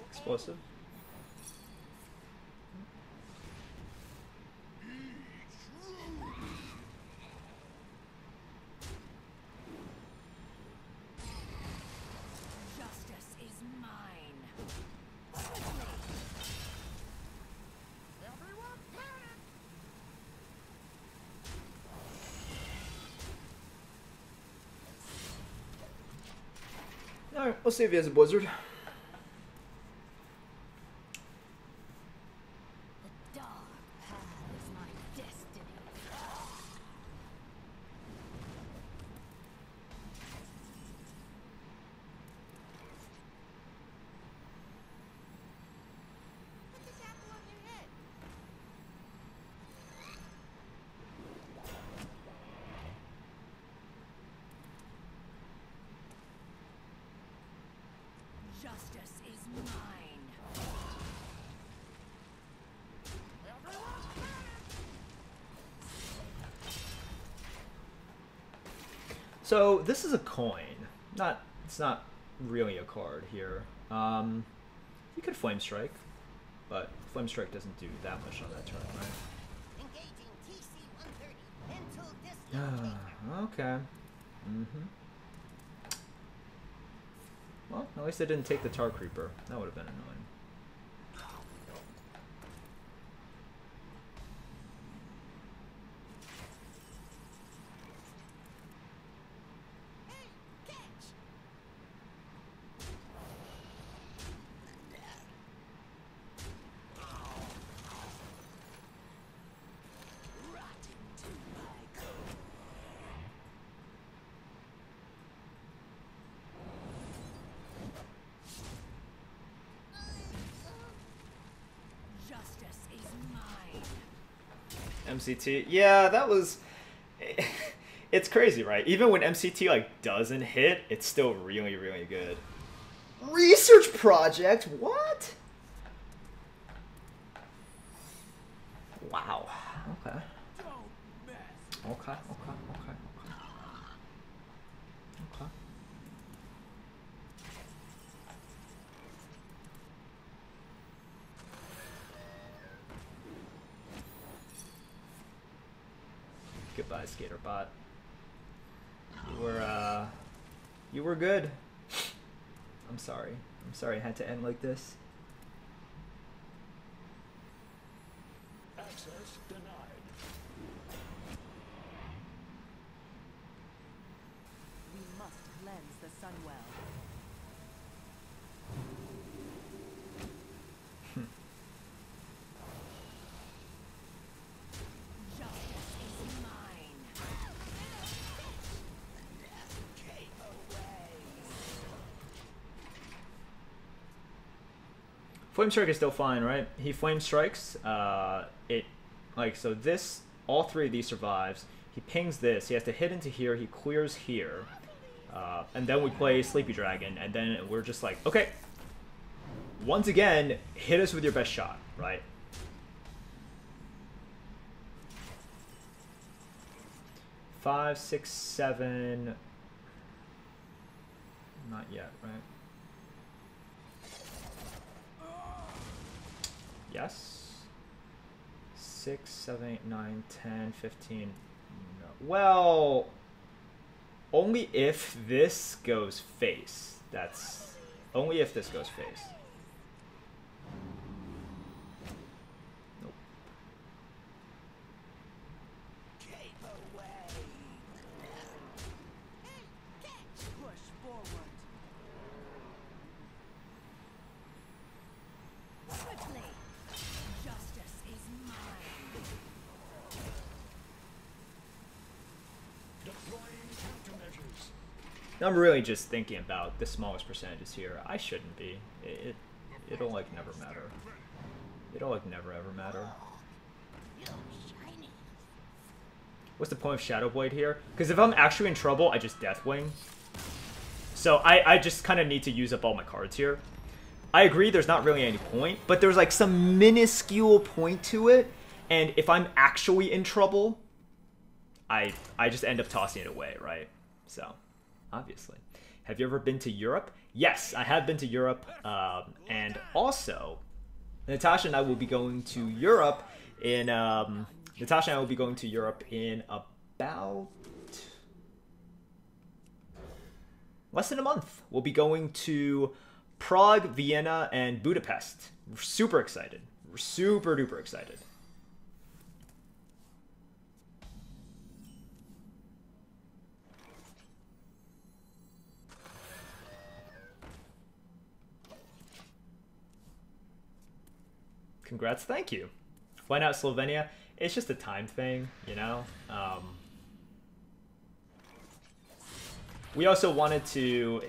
Explosive. Justice is mine. Alright, we'll see if he has a blizzard. The dark path is my destiny. Put this apple on your head. Justice is mine. So this is a coin. It's not really a card here. You could Flame Strike, but Flame Strike doesn't do that much on that turn, right? Engaging TC-130 until dislocated. Okay. Well, at least they didn't take the Tar Creeper. That would have been annoying. Justice is mine. MCT, yeah, that was. It's crazy, right? Even when MCT like doesn't hit, it's still really, really good. Research project? What? Wow. Okay. Okay. Okay. Okay. Okay. Goodbye, Skaterbot. You were good. I'm sorry. I'm sorry it had to end like this. Access denied. We must cleanse the Sunwell. Justice is mine. Flame Strike is still fine, right? He Flame Strikes. So this, all three of these survives. He pings this. He has to hit into here. He clears here. And then we play Sleepy Dragon. And then we're just like, okay. Once again, hit us with your best shot, right? Five, six, seven. Not yet, right? Yes. 6, 7, 8, 9, 10, 15. No. Well, only if this goes face. That's only if this goes face. Nope. Push forward. I'm really just thinking about the smallest percentages here. I shouldn't be. It'll like never matter. It'll like never ever matter. What's the point of Shadow Blade here? Because if I'm actually in trouble, I just Deathwing. So I just kind of need to use up all my cards here. I agree there's not really any point, but there's like some minuscule point to it. And if I'm actually in trouble, I just end up tossing it away, right? So, obviously. Have you ever been to Europe? Yes, I have been to Europe. And also, Natasha and I will be going to Europe in... Natasha and I will be going to Europe in about less than a month. We'll be going to Prague, Vienna, and Budapest. We're super excited. We're super duper excited. Congrats, thank you. Why not Slovenia? It's just a time thing, you know? We also wanted to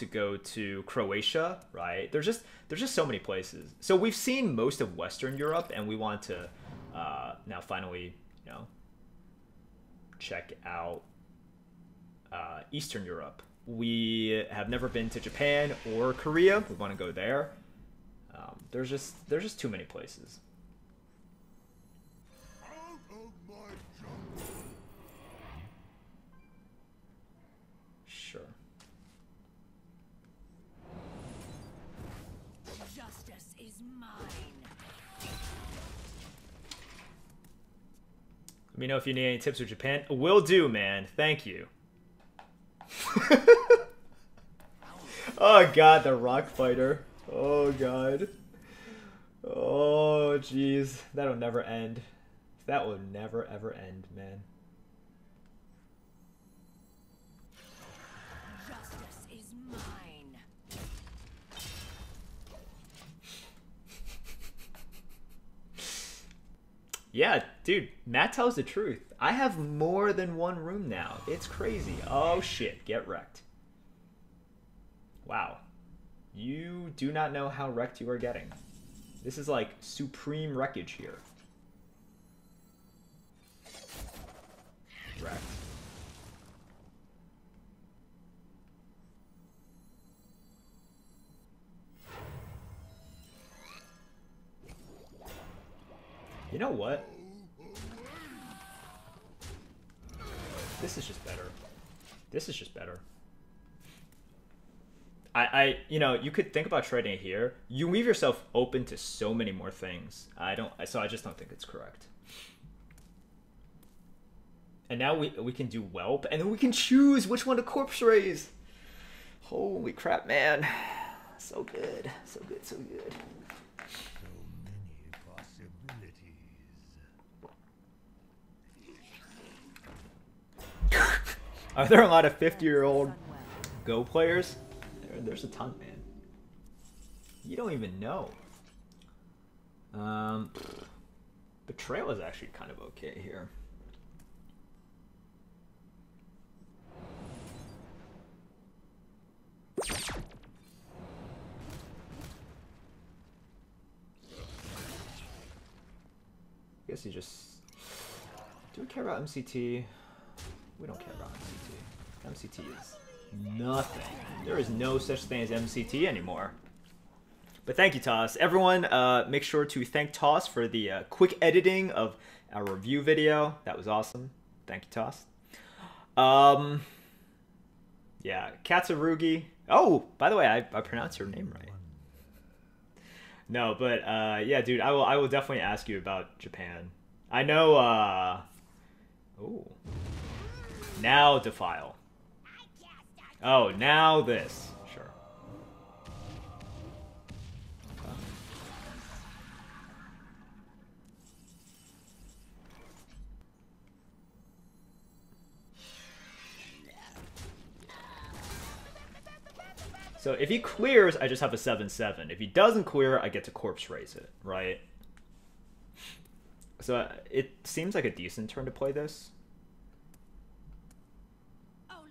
go to Croatia, right? There's just so many places. So we've seen most of Western Europe, and we want to now finally, you know, check out Eastern Europe. We have never been to Japan or Korea. We want to go there. There's just too many places. Sure. Justice is mine. Let me know if you need any tips with Japan. Will do, man. Thank you. Oh god, the rock fighter. Oh god. Oh jeez. That'll never end. That will never ever end, man. Justice is mine. Yeah, dude, Matt tells the truth. I have more than one room now. It's crazy. Oh shit, get wrecked. Wow. You do not know how wrecked you are getting. This is like supreme wreckage here. Wrecked. You know what? This is just better. This is just better. You know, you could think about trading it here. You leave yourself open to so many more things. So I just don't think it's correct. And now we can do Whelp, and then we can choose which one to corpse raise. Holy crap, man. So good. So good, so good. So many possibilities. Are there a lot of 50-year-old Go players? There's a ton, man. You don't even know. Betrayal is actually kind of okay here. I guess you just... Do we care about MCT? We don't care about MCT. MCT is nothing. There is no such thing as MCT anymore. But thank you, Toss. Everyone, make sure to thank Toss for the quick editing of our review video. That was awesome. Thank you, Toss. Yeah, Katsurugi. Oh, by the way, I pronounced your name right. No, but yeah, dude, I will definitely ask you about Japan. I know. Oh, now Defile. Oh, now this. Sure. So if he clears, I just have a 7/7. If he doesn't clear, I get to corpse raise it, right? So it seems like a decent turn to play this. Oh,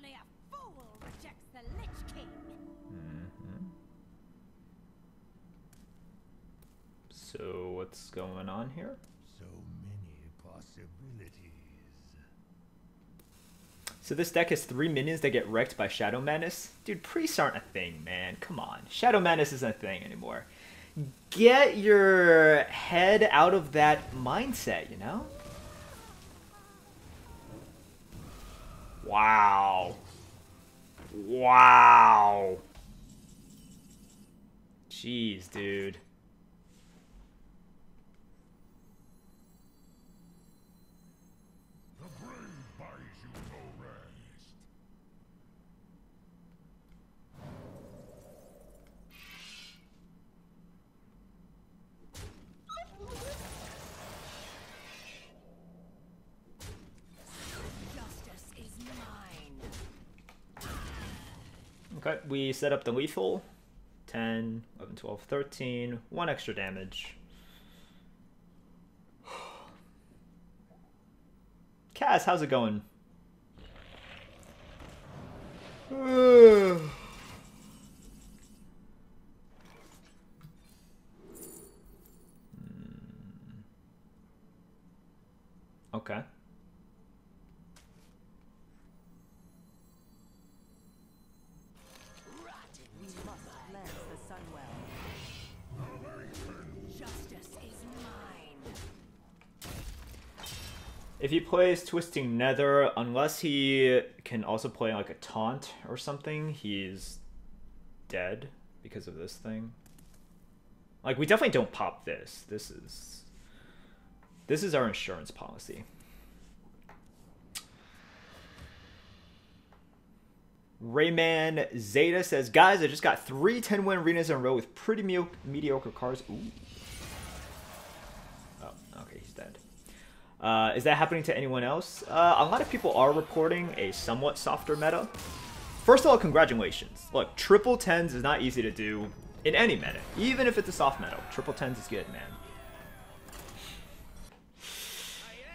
So what's going on here? So many possibilities. So this deck has 3 minions that get wrecked by Shadow Madness. Dude, priests aren't a thing, man. Come on. Shadow Madness isn't a thing anymore. Get your head out of that mindset, you know? Wow. Wow. Jeez, dude. The brave buys you no rest. Justice is mine. Okay, we set up the lethal. 10, 11, 12, 13. 1 extra damage. Kaz, how's it going? Okay. We must cleanse the Sunwell. Justice is mine. If he plays Twisting Nether, unless he can also play like a taunt or something, he's dead because of this thing. Like, we definitely don't pop this. This is our insurance policy. Rayman Zeta says, guys, I just got 3 10-win arenas in a row with pretty mediocre cards. Ooh. Oh, okay, he's dead. Is that happening to anyone else? A lot of people are reporting a somewhat softer meta. First of all, congratulations. Look, triple 10s is not easy to do in any meta, even if it's a soft meta. Triple 10s is good, man.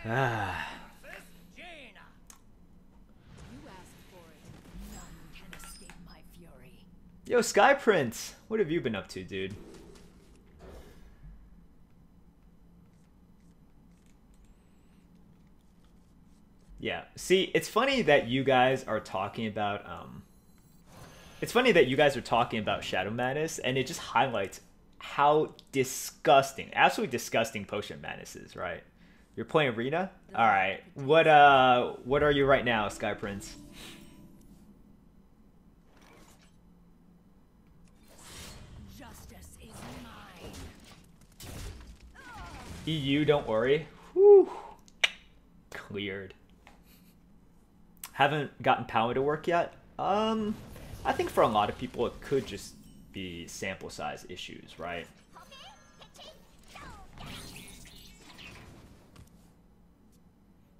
Ah. You asked for it. None can escape my fury. Yo, Sky Prince, what have you been up to, dude? Yeah, see, it's funny that you guys are talking about Shadow Madness, and it just highlights how disgusting, absolutely disgusting Potion Madness is, right? You're playing Arena? Alright. What are you right now, Sky Prince? Justice is mine. EU, don't worry. Whew. Cleared. Haven't gotten power to work yet. I think for a lot of people it could just be sample size issues, right?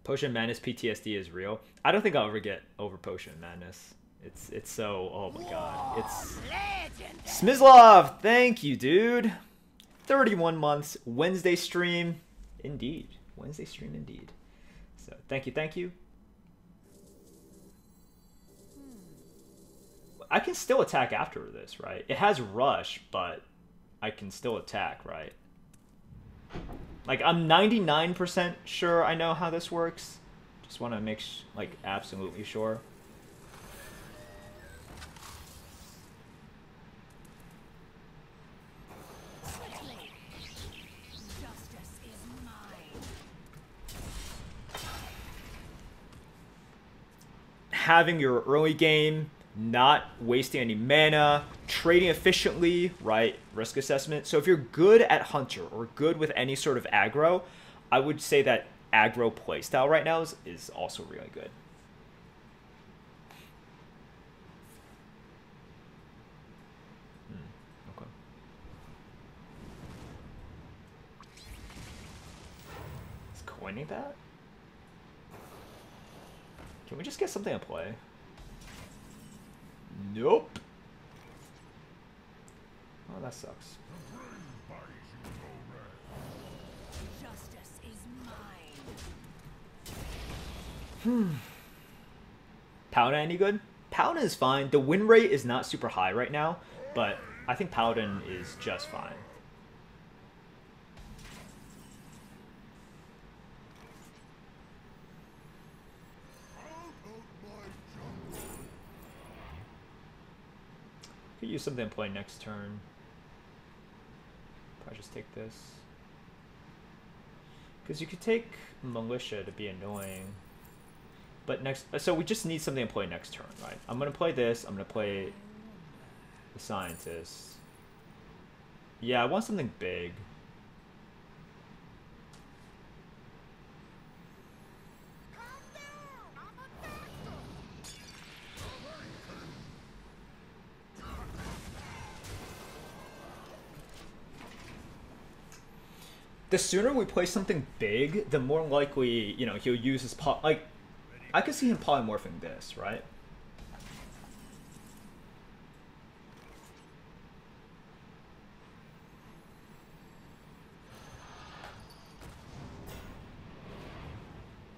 Potion Madness PTSD is real. I don't think I'll ever get over Potion Madness. It's so, oh my god. It's Smizlov, thank you, dude. 31 months, Wednesday stream. Indeed. Wednesday stream indeed. So thank you, thank you. I can still attack after this, right? It has rush, but I can still attack, right? Like, I'm 99% sure I know how this works. Just want to make, like, absolutely sure. Justice is mine. Having your early game, not wasting any mana, trading efficiently, right? Risk assessment. So if you're good at Hunter or good with any sort of aggro, I would say that aggro playstyle right now is also really good. Okay. Is coining that? Can we just get something to play? Nope. Oh, that sucks. Justice is mine. Paladin any good? Paladin is fine. The win rate is not super high right now, but I think Paladin is just fine. Could use something to play next turn. Probably just take this. Because you could take Militia to be annoying. But next... So we just need something to play next turn, right? I'm going to play this. I'm going to play the Scientist. Yeah, I want something big. The sooner we play something big, the more likely, you know, he'll use his like, I could see him polymorphing this, right?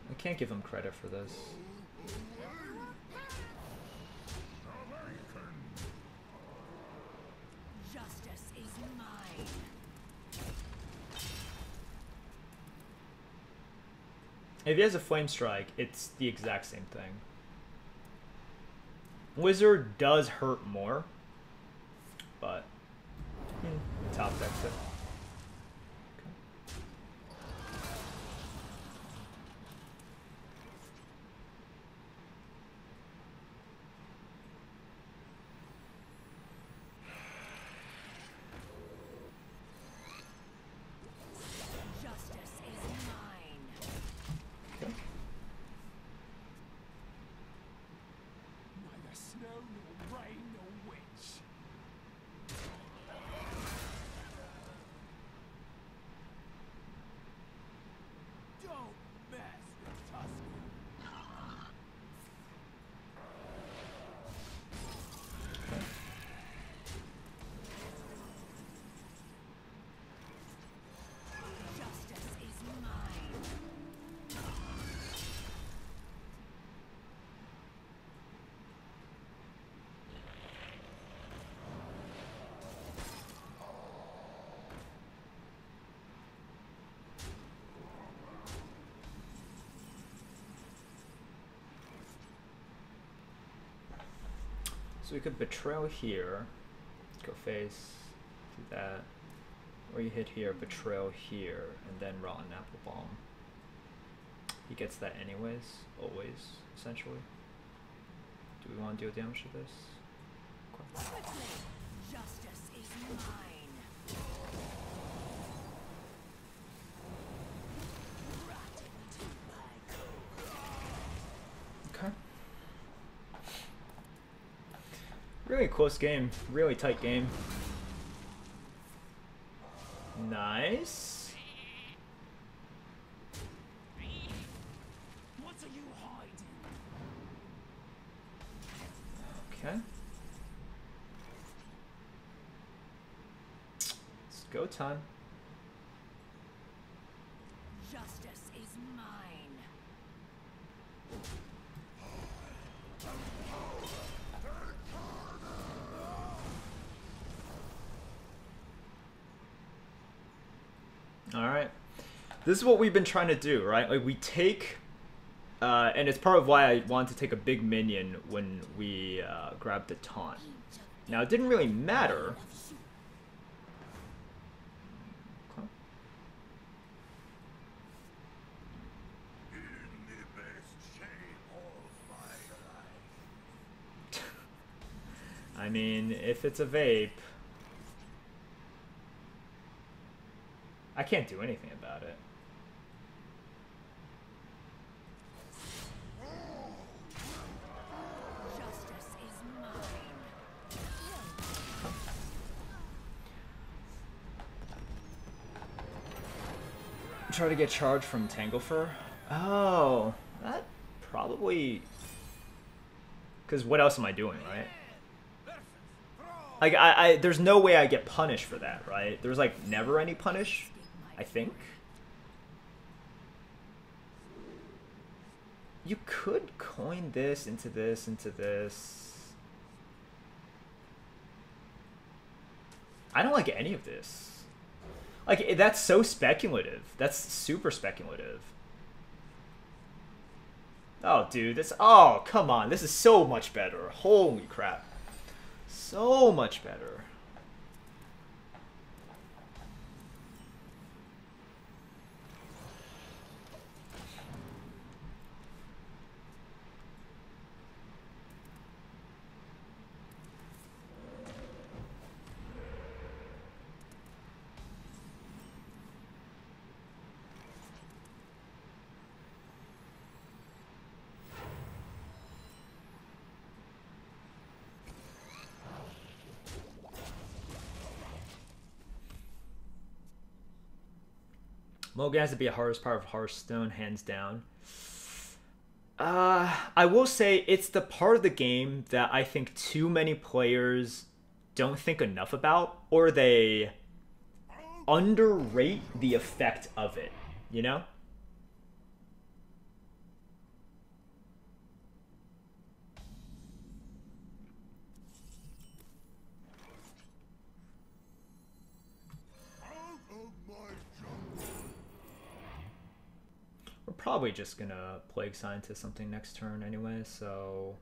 I can't give him credit for this. Justice is mine. If he has a Flame Strike, it's the exact same thing. Wizard does hurt more, but top decks it. So we could Betrayal here, go face, do that, or you hit here, Betrayal here, and then Rotten Apple Bomb. He gets that anyways, always, essentially. Do we want to deal damage to this? Okay. Justice is mine. Okay. Really close game, really tight game. Nice. What are you hiding? Okay. It's go time. Justice is mine. Alright. This is what we've been trying to do, right? Like, we take... and it's part of why I wanted to take a big minion when we grabbed the taunt. Now, it didn't really matter. Okay. In the best shape of my life. I mean, if it's a vape... I can't do anything about it. Justice is mine. Try to get charged from Tanglefur? Oh, that probably... Because what else am I doing, right? Like, there's no way I get punished for that, right? There's, like, never any punish, I think. You could coin this into this, into this. I don't like any of this. Like, that's so speculative. That's super speculative. Oh, dude, this... Oh, come on. This is so much better. Holy crap. So much better. Mulligan has to be a hardest part of Hearthstone, hands down. I will say it's the part of the game that I think too many players don't think enough about, or they underrate the effect of it, you know? We're probably just gonna Plague Scientist something next turn anyway, so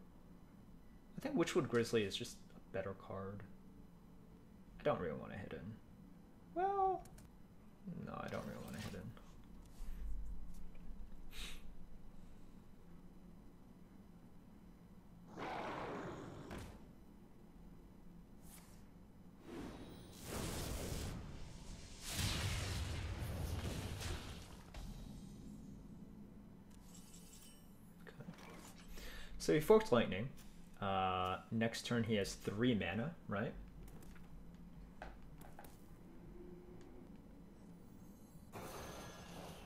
I think Witchwood Grizzly is just a better card. I don't really want to hit in. Well, no, I don't really want to hit in. So he forked Lightning. Next turn he has 3 mana, right?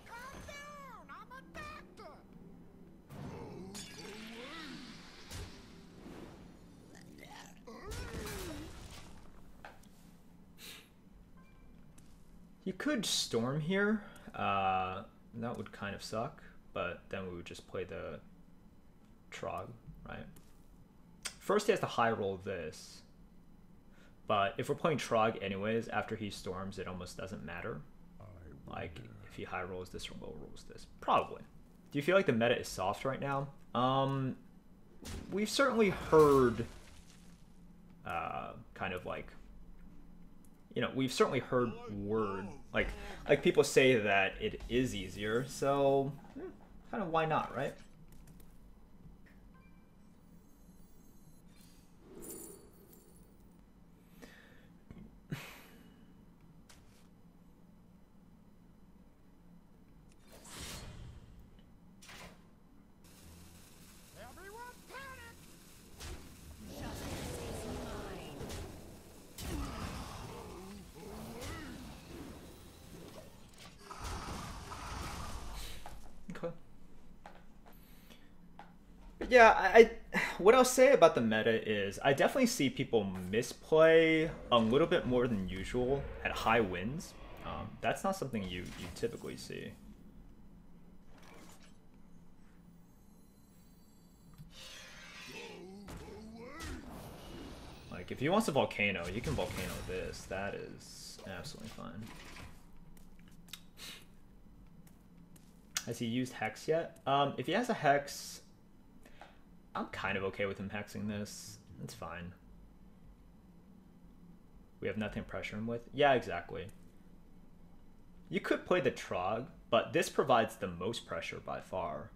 Calm down! I'm a doctor! He could Storm here. That would kind of suck, but then we would just play the Trog, right? First he has to high roll this, but if we're playing Trog anyways, after he storms, it almost doesn't matter. Like if he high rolls this or low rolls this, probably. Do you feel like the meta is soft right now? We've certainly heard, kind of like, you know, we've certainly heard word like people say that it is easier, so kind of why not, right? Everyone panic! Justice is mine. Okay. But yeah, I what I'll say about the meta is I definitely see people misplay a little bit more than usual at high wins. That's not something you typically see. Like if he wants a Volcano, you can Volcano this. That is absolutely fine. Has he used Hex yet? If he has a Hex, I'm kind of okay with him hexing this. It's fine. We have nothing to pressure him with. Yeah, exactly. You could play the Trog, but this provides the most pressure by far.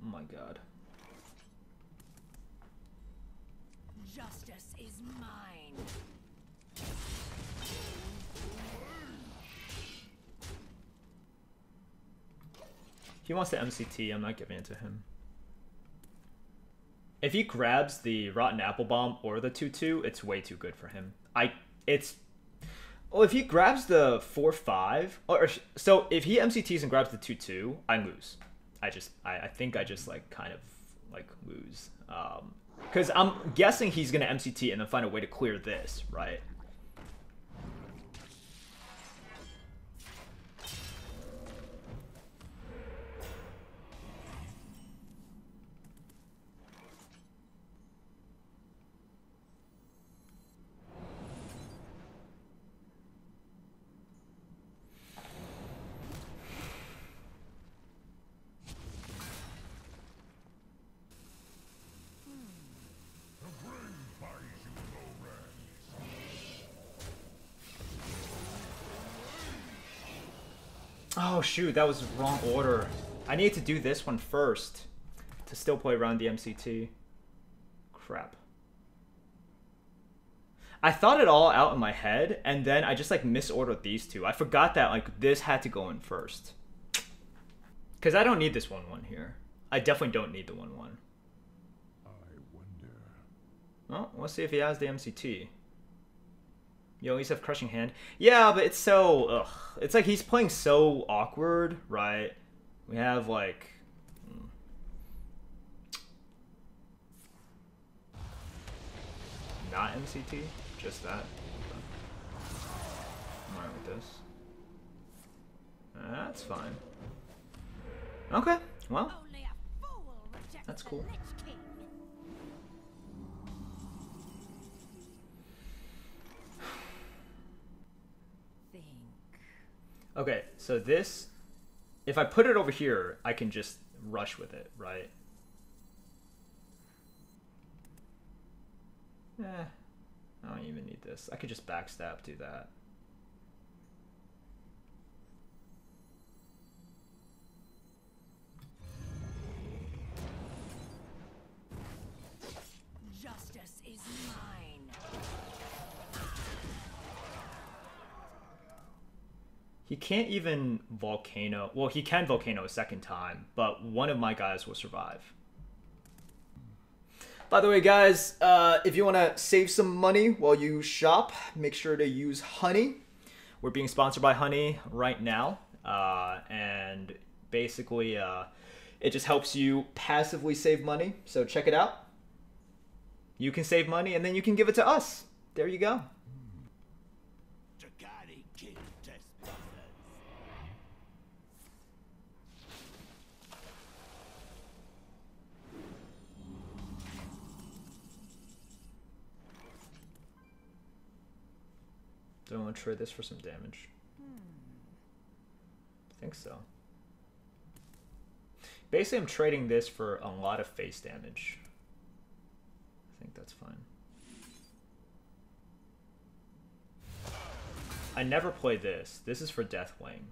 Oh my god. Justice is mine. If he wants to MCT, I'm not giving it to him. If he grabs the Rotten Apple Bomb or the 2/2, it's way too good for him. Well, if he grabs the 4/5, or so if he MCTs and grabs the 2/2, I lose. I think I just like kind of like lose. Because I'm guessing he's gonna MCT and then find a way to clear this, right? Oh shoot, that was the wrong order. I need to do this one first to still play around the MCT. Crap. I thought it all out in my head, and then I just like misordered these two. I forgot that like this had to go in first. Because I don't need this 1/1 here. I definitely don't need the 1/1. I wonder. Well, let's see if he has the MCT. You always have crushing hand. Yeah, but it's so ugh. It's like he's playing so awkward, right? We have like not MCT, just that. I'm alright with this. That's fine. Okay, well, Only a fool rejects that's the cool. Lich King. Think. Okay, so this, if I put it over here, I can just rush with it, right? I don't even need this. I could just backstab, do that. Justice is mine. He can't even volcano. Well, he can volcano a second time, but one of my guys will survive. By the way, guys, if you want to save some money while you shop, make sure to use Honey. We're being sponsored by Honey right now, and basically it just helps you passively save money. So check it out. You can save money, and then you can give it to us. There you go. Do I want to trade this for some damage? I think so. Basically, I'm trading this for a lot of face damage. I think that's fine. I never play this. This is for Deathwing.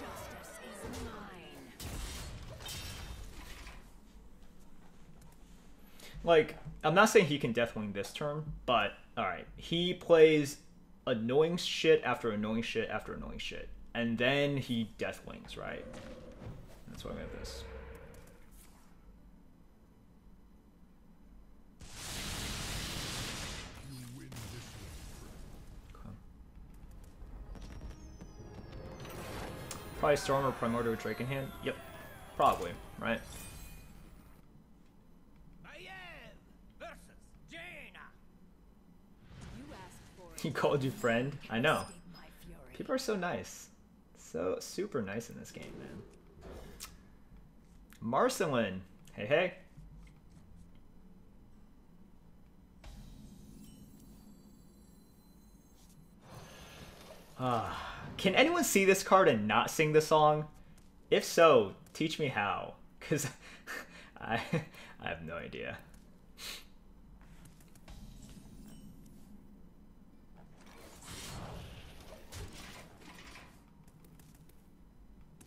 Justice is mine. Like, I'm not saying he can Deathwing this turn, but alright. He plays annoying shit after annoying shit after annoying shit. And then he Deathwings, right? That's why I got this. Okay. Probably Storm or Primordial Drake in hand? Yep. Probably, right? He called you friend? I know. People are so nice. So super nice in this game, man. Marcelin. Hey, hey. Can anyone see this card and not sing the song? If so, teach me how. Because I have no idea.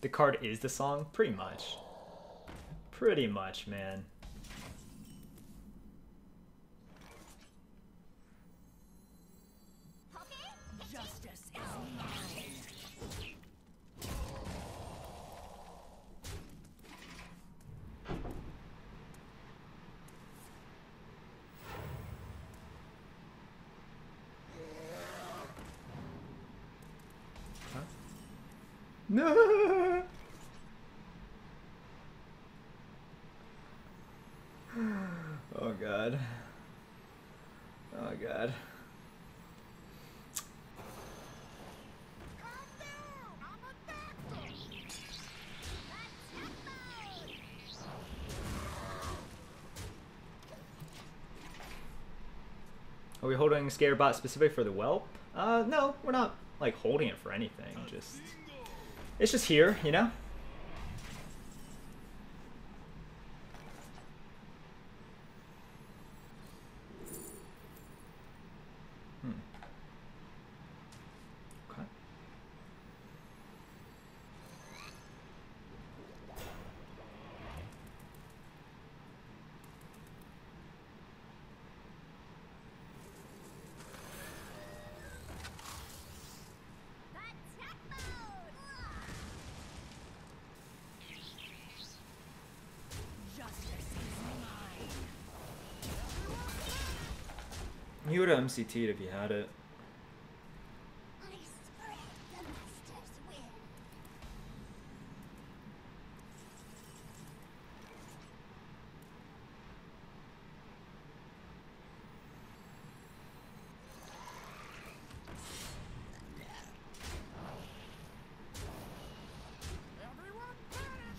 The card is the song? Pretty much. Pretty much, man. Justice is mine. No. Oh god. Oh god. Are we holding Scarebot specific for the whelp? No, we're not like holding it for anything. Just it's just here, you know? You would have MCT'd if you had it. I spread the master's will.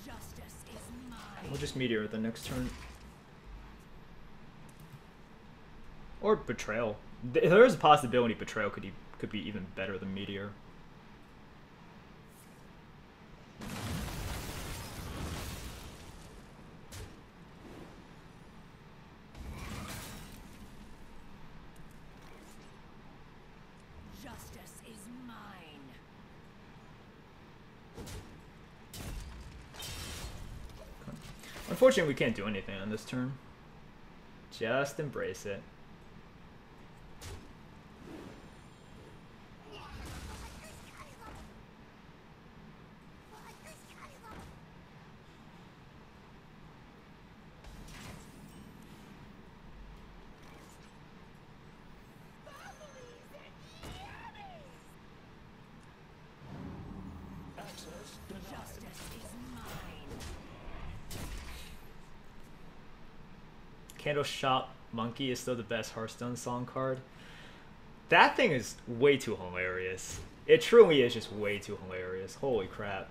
Justice is mine. We'll just Meteor the next turn. Or Betrayal. There is a possibility Betrayal could be even better than Meteor. Justice is mine. Unfortunately, we can't do anything on this turn. Just embrace it. Justice is mine. Candle Shop Monkey is still the best Hearthstone song card. That thing is way too hilarious. It truly is just way too hilarious. Holy crap.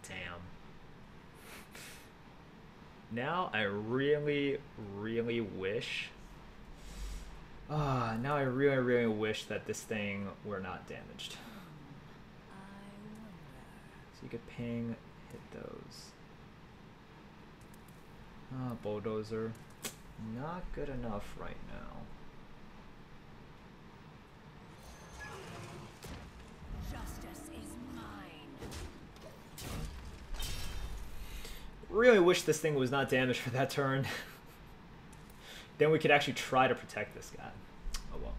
Damn. Now I really, really wish... now I really, really wish that this thing were not damaged. So you could ping, hit those. Bulldozer. Not good enough right now. Justice is mine. Really wish this thing was not damaged for that turn. Then we could actually try to protect this guy. Oh well.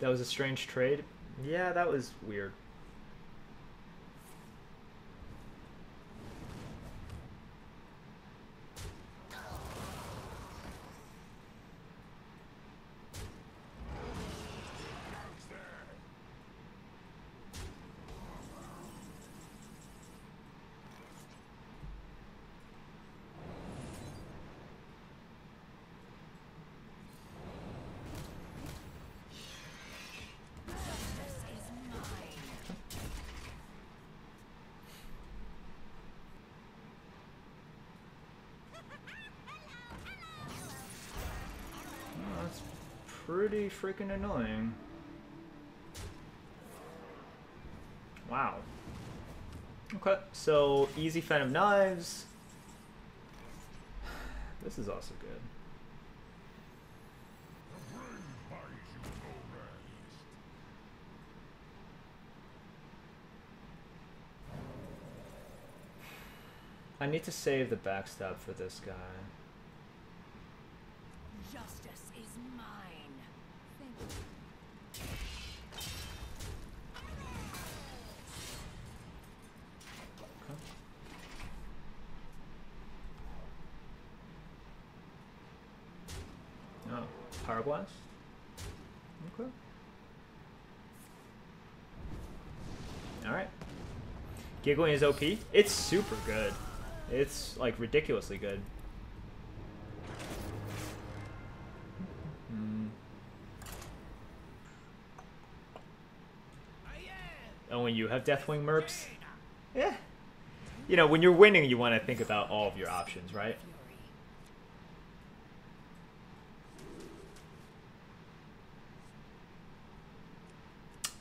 That was a strange trade. Yeah, that was weird. Justice is mine. Oh, that's pretty freaking annoying. Wow. Okay, so easy Fan of Knives. This is also good. I need to save the backstab for this guy. Justice is mine. Oh, Power Blast? Okay. Alright. Giggling is OP. It's super good. It's like ridiculously good. Oh, when you have Deathwing Merps? Yeah. You know, when you're winning, you want to think about all of your options, right?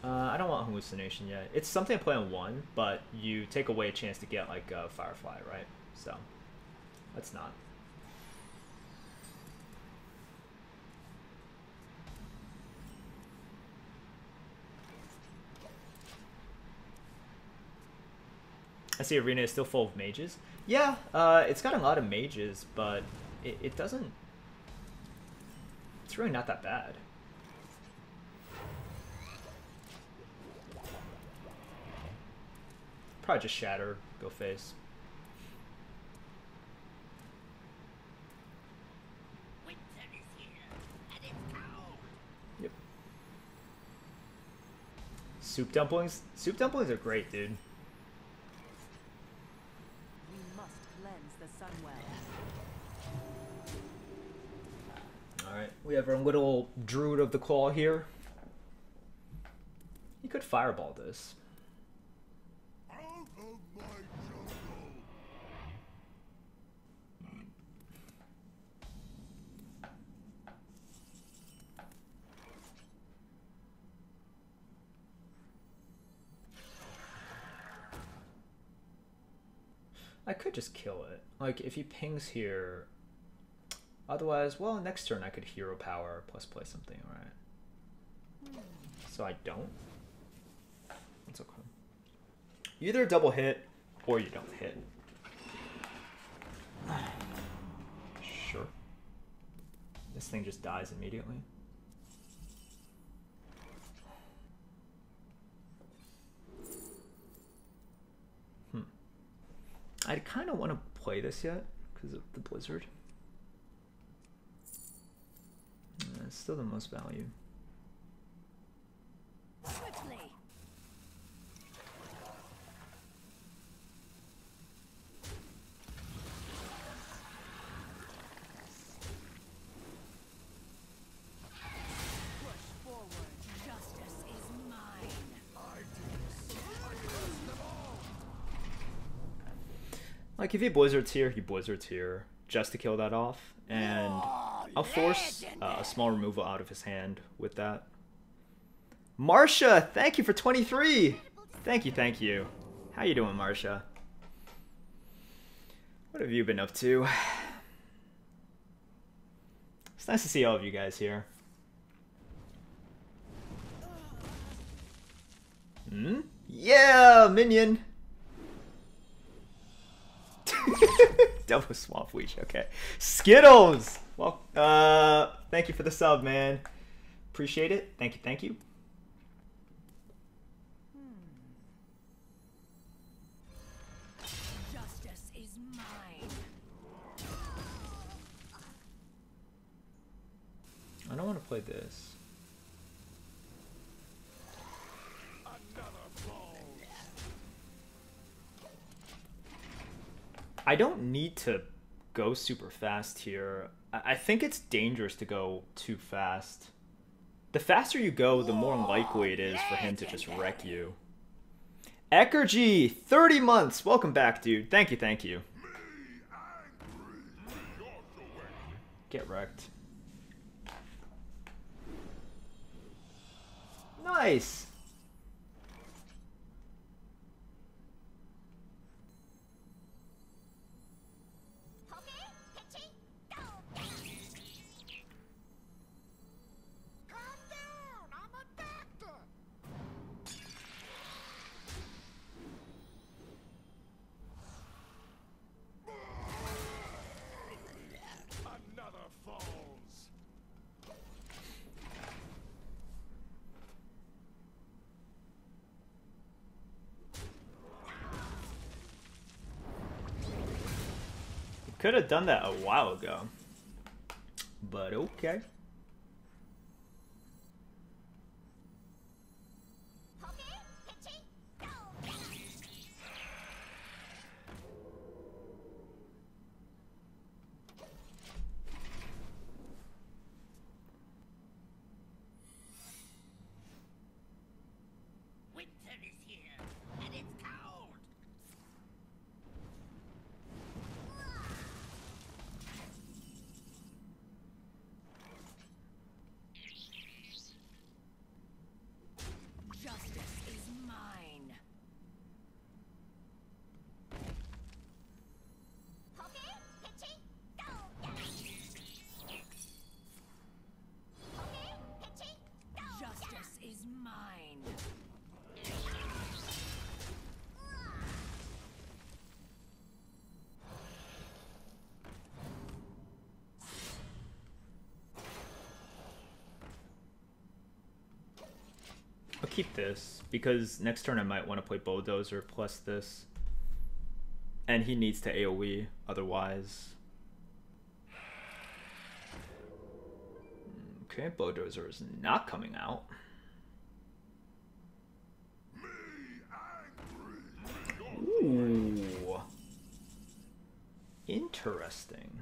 I don't want Hallucination yet. It's something I play on 1, but you take away a chance to get, like, Firefly, right? So, let's not. I see Arena is still full of mages. Yeah, it's got a lot of mages, but it doesn't... It's really not that bad. Probably just shatter, go face. Winter is here, and it's cold. Yep. Soup dumplings? Soup dumplings are great, dude. We must cleanse the Sunwell. Alright, we have our little Druid of the Claw here. He could fireball this. Out of my jungle. I could just kill it. Like, if he pings here... Otherwise, well, next turn I could hero power plus play something, alright. So I don't. That's okay. You either double hit, or you don't hit. Sure. This thing just dies immediately. I kind of want to play this yet, because of the blizzard. It's still the most value. Quickly. Push forward. Justice is mine. Like, if he blizzards here, he blizzards here, just to kill that off. And I'll force a small removal out of his hand with that. Marsha, thank you for 23. Thank you, thank you. How you doing, Marsha? What have you been up to? It's nice to see all of you guys here. Hmm? Yeah, minion. Double swamp leech. Okay. Skittles. Well, thank you for the sub, man. Appreciate it. Thank you. Thank you. Justice is mine. I don't want to play this. I don't need to go super fast here. I think it's dangerous to go too fast. The faster you go, the more likely it is for him to just wreck you. Ekergy, 30 months. Welcome back, dude. Thank you, thank you. Get wrecked. Nice. Could have done that a while ago, but okay. Winter is here, and it's cold. I'll keep this because next turn I might want to play Bulldozer plus this. And he needs to AoE otherwise. Okay, Bulldozer is not coming out. Ooh. Interesting.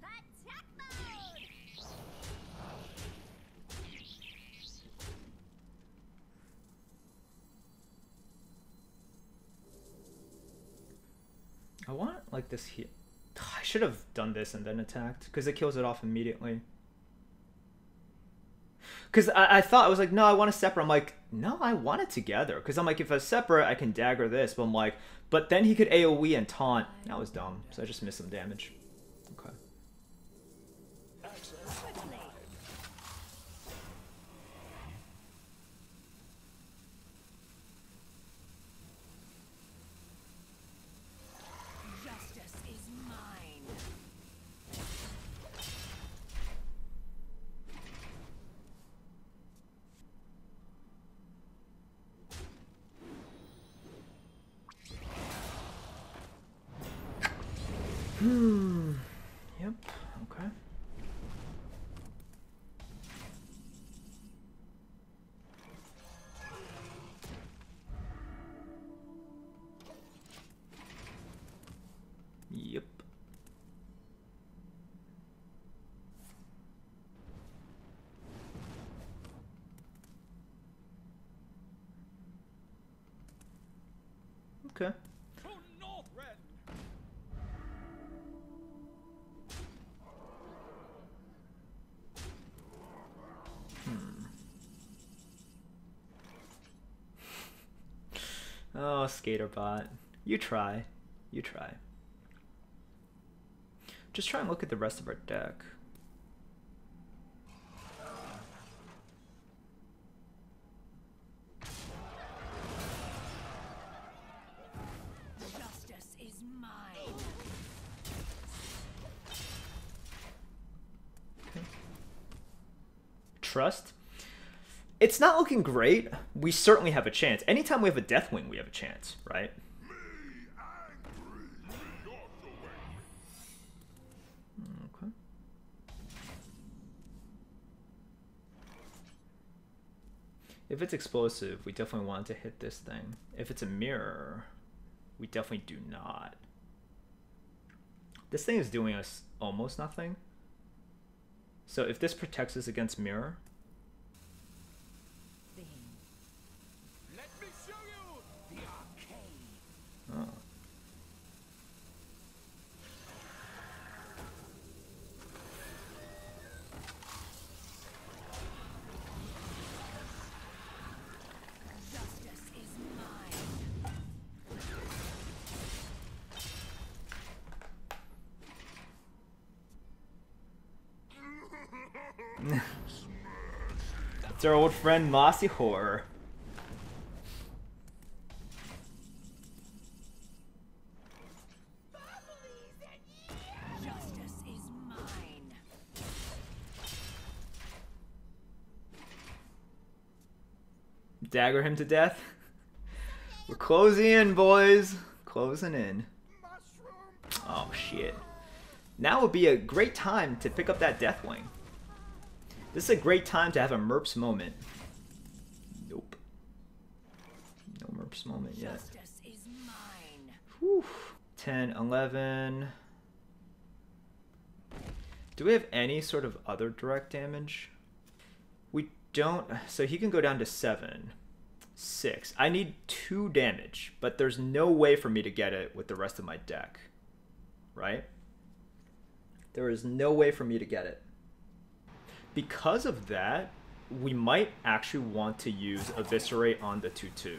Attack mode! I want like this here. I should have done this and then attacked because it kills it off immediately. Because I thought, I was like, no, I want to separate. I'm like, no, I want it together. Because I'm like, if I separate, I can dagger this. But I'm like, but then he could AoE and taunt. That was dumb. So I just missed some damage. Okay. Justice is mine. Yep. Okay. Yep. Okay. To Northrend! Oh, Skaterbot. You try. You try. Just try and look at the rest of our deck. Justice is mine. Trust. It's not looking great. We certainly have a chance. Anytime we have a Deathwing, we have a chance, right? Okay. If it's explosive, we definitely want to hit this thing. If it's a mirror, we definitely do not. This thing is doing us almost nothing. So if this protects us against mirror, Let me show you the arcade! oh. Justice is mine. It's our old friend Mossy Horror. Justice is mine. Dagger him to death. We're closing in, boys. Closing in. Oh, shit. Now would be a great time to pick up that Deathwing. This is a great time to have a Merps moment. Nope. No Merps moment yet. Justice is mine. Whew. 10, 11. Do we have any sort of other direct damage? We don't. So he can go down to 7. 6. I need 2 damage, but there's no way for me to get it with the rest of my deck. Right? There is no way for me to get it. Because of that, we might actually want to use Eviscerate on the 2/2.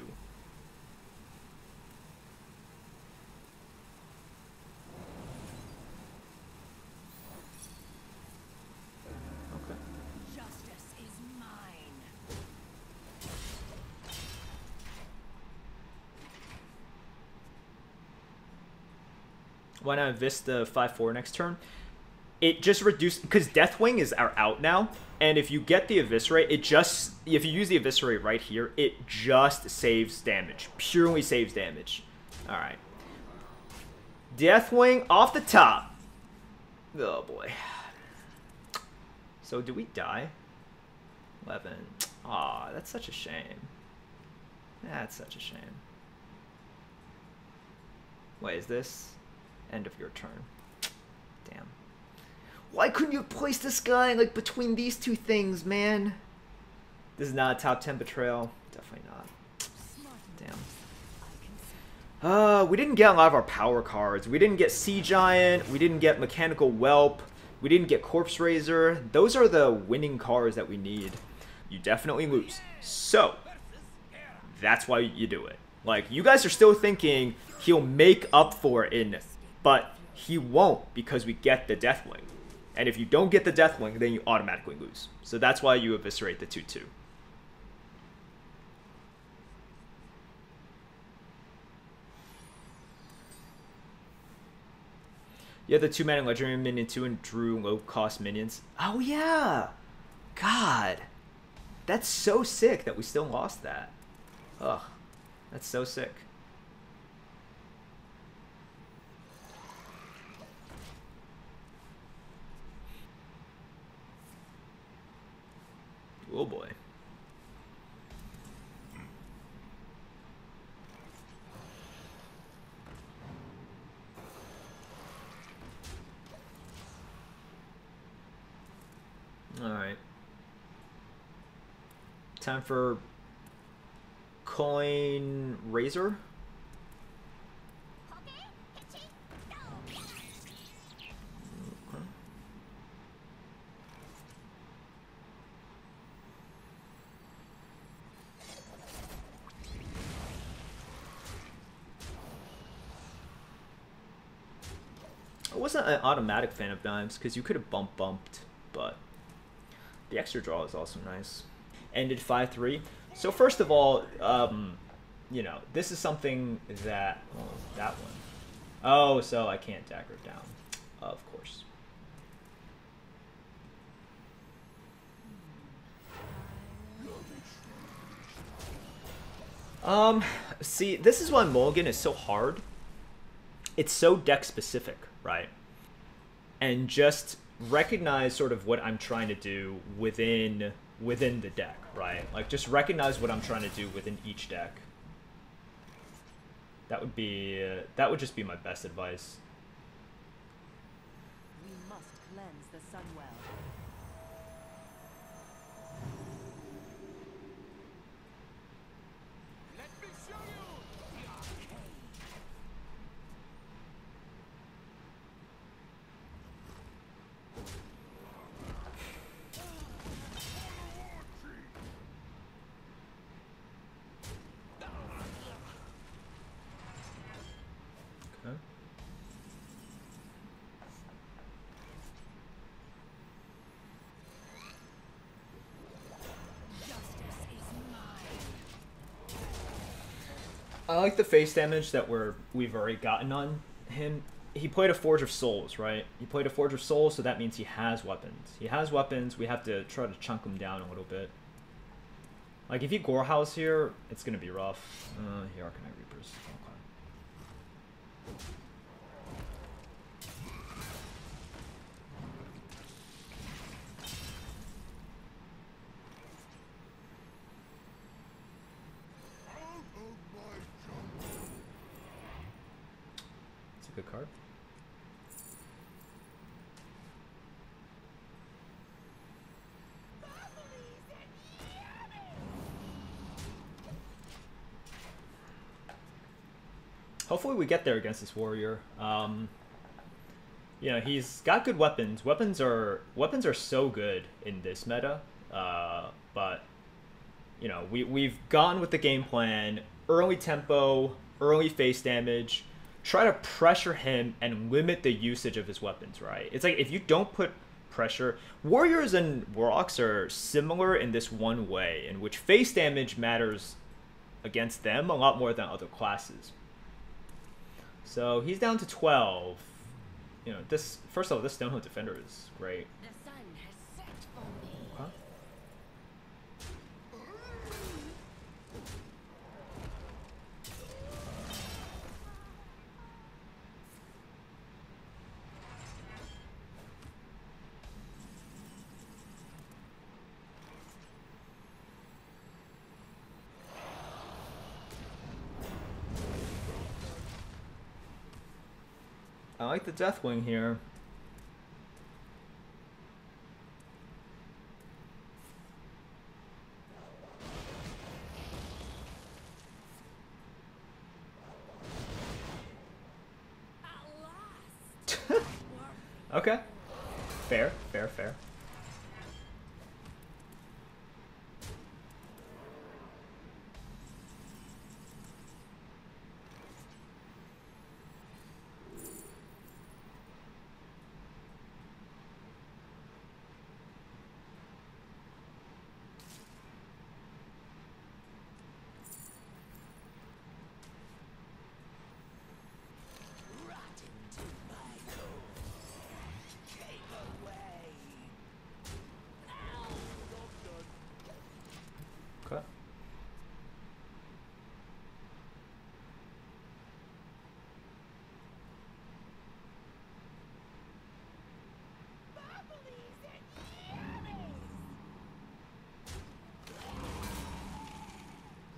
Okay. Justice is mine. Why not Vista 5/4 next turn? It just reduced, because Deathwing are out now, and if you get the Eviscerate, if you use the Eviscerate right here, it just saves damage. Purely saves damage. Alright. Deathwing off the top. Oh boy. So do we die? 11. Aw, that's such a shame. That's such a shame. Wait, is this end of your turn? Damn. Why couldn't you have placed this guy like between these two things, man? This is not a top 10 betrayal. Definitely not. Damn. We didn't get a lot of our power cards. We didn't get Sea Giant. We didn't get Mechanical Whelp. We didn't get Corpse Raiser. Those are the winning cards that we need. You definitely lose. So, that's why you do it. Like, you guys are still thinking he'll make up for it but he won't because we get the Deathwing. And if you don't get the Deathwing, then you automatically lose. So that's why you eviscerate the 2/2. You have the 2-mana Legendary Minion 2 and drew low-cost minions. Oh, yeah! God. That's so sick that we still lost that. Ugh. That's so sick. Oh, boy. Alright. Time for Coin Razor. I wasn't an automatic fan of Dimes because you could have bumped, but the extra draw is also nice. Ended 5/3. So first of all, you know, this is something that, oh, that one. Oh, so I can't dagger down, of course. See, this is why Mulligan is so hard. It's so deck specific, right? And just recognize sort of what I'm trying to do within the deck, right? Like, just recognize what I'm trying to do within each deck. That would just be my best advice. We must cleanse the Sunwell. Let me show you the arcade. Okay. I like the face damage that we've already gotten on him. He played a Forge of Souls, right? He played a Forge of Souls, so that means he has weapons. He has weapons. We have to try to chunk him down a little bit. Like, if he Gorehouse here, it's going to be rough. Here, Arcanite Reapers. Okay. It's a good card. Hopefully we get there against this warrior. You know, he's got good weapons. Weapons are so good in this meta. But you know, we've gone with the game plan: early tempo, early face damage. Try to pressure him and limit the usage of his weapons. Right? It's like if you don't put pressure, warriors and warlocks are similar in this one way, in which face damage matters against them a lot more than other classes. So he's down to 12. you know, this first of all, this Stonehill Defender is great. The sun has set for me. Okay. I like the Deathwing here. At last. Okay. Fair, fair, fair. Okay.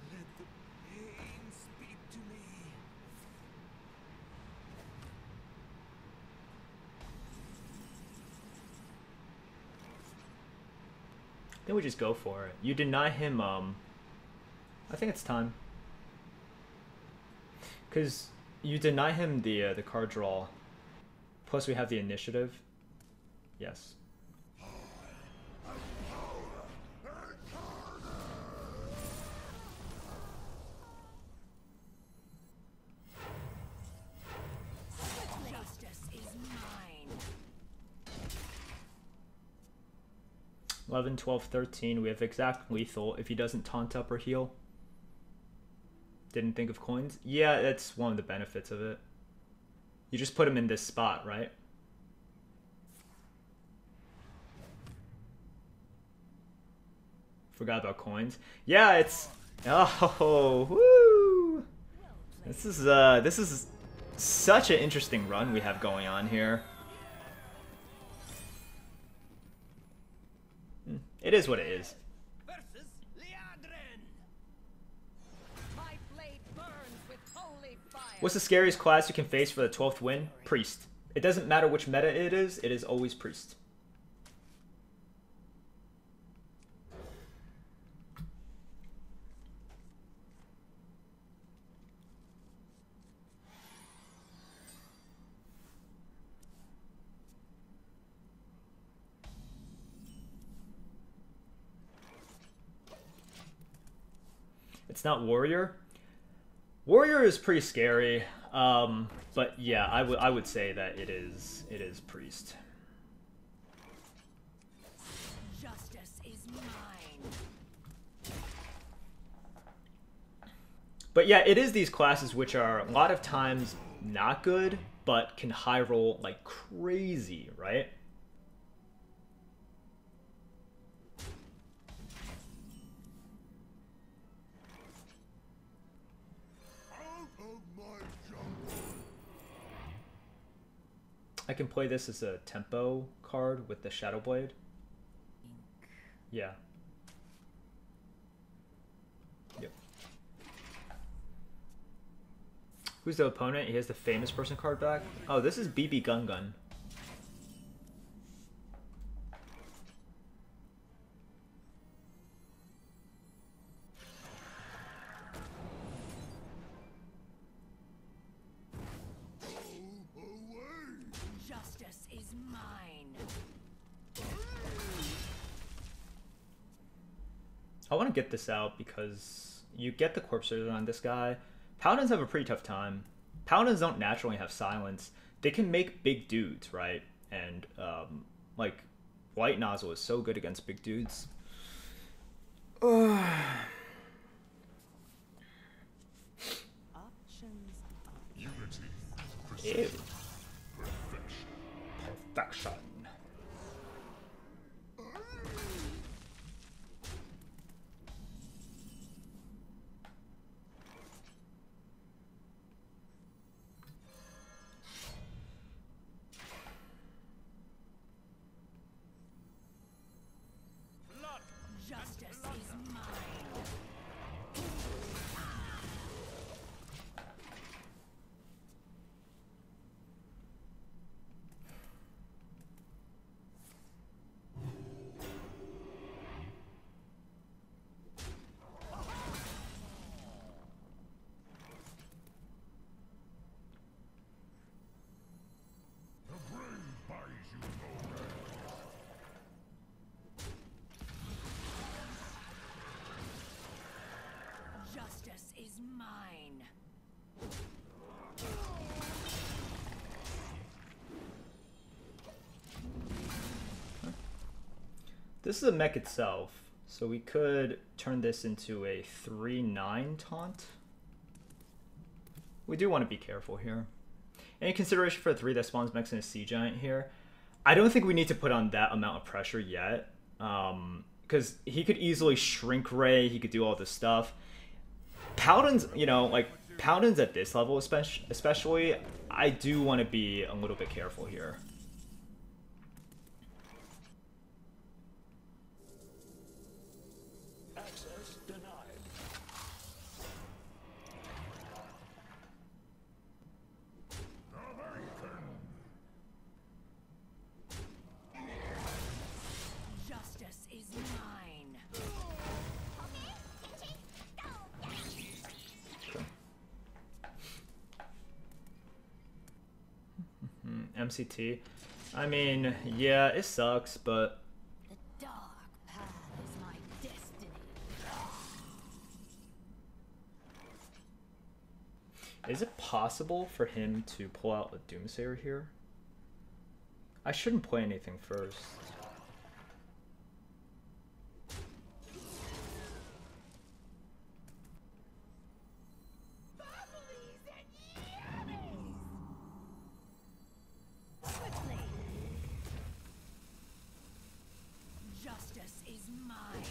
Let the pain speak to me. Then we just go for it. You deny him, I think it's time. Because you deny him the card draw. Plus we have the initiative. Yes. Justice is mine. 11, 12, 13. We have exact lethal if he doesn't taunt up or heal. Didn't think of coins. Yeah, that's one of the benefits of it. You just put him in this spot, right? Forgot about coins. Yeah, it's... Oh, woo! This is such an interesting run we have going on here. It is what it is. Versus Liadren. My blade burns with holy fire. What's the scariest class you can face for the 12th win? Priest. It doesn't matter which meta it is always Priest. It's not Warrior. Warrior is pretty scary, but yeah, I would say that it is Priest. Justice is mine. But yeah, it is these classes which are a lot of times not good, but can high roll like crazy, right? I can play this as a tempo card with the Shadow Blade. Yeah. Yep. Who's the opponent? He has the famous person card back. Oh, this is BB Gun Gun. Justice is mine. I want to get this out because you get the Corpse Surgeon on this guy. Paladins have a pretty tough time. Paladins don't naturally have silence. They can make big dudes, right? And like White Nozzle is so good against big dudes. Options. Unity. Ew. Perfection. Justice is mine. This is a mech itself, so we could turn this into a 3/9 taunt. We do want to be careful here. Any consideration for a 3 that spawns mechs in a sea giant here? I don't think we need to put on that amount of pressure yet, because he could easily shrink ray. He could do all this stuff. Paladins, you know, like Paladins at this level, especially, I do want to be a little bit careful here. Access denied. Justice is mine. MCT. I mean, yeah, it sucks, but The dark path is my destiny. is it possible for him to pull out a Doomsayer here? I shouldn't play anything first. Quickly. Justice is mine.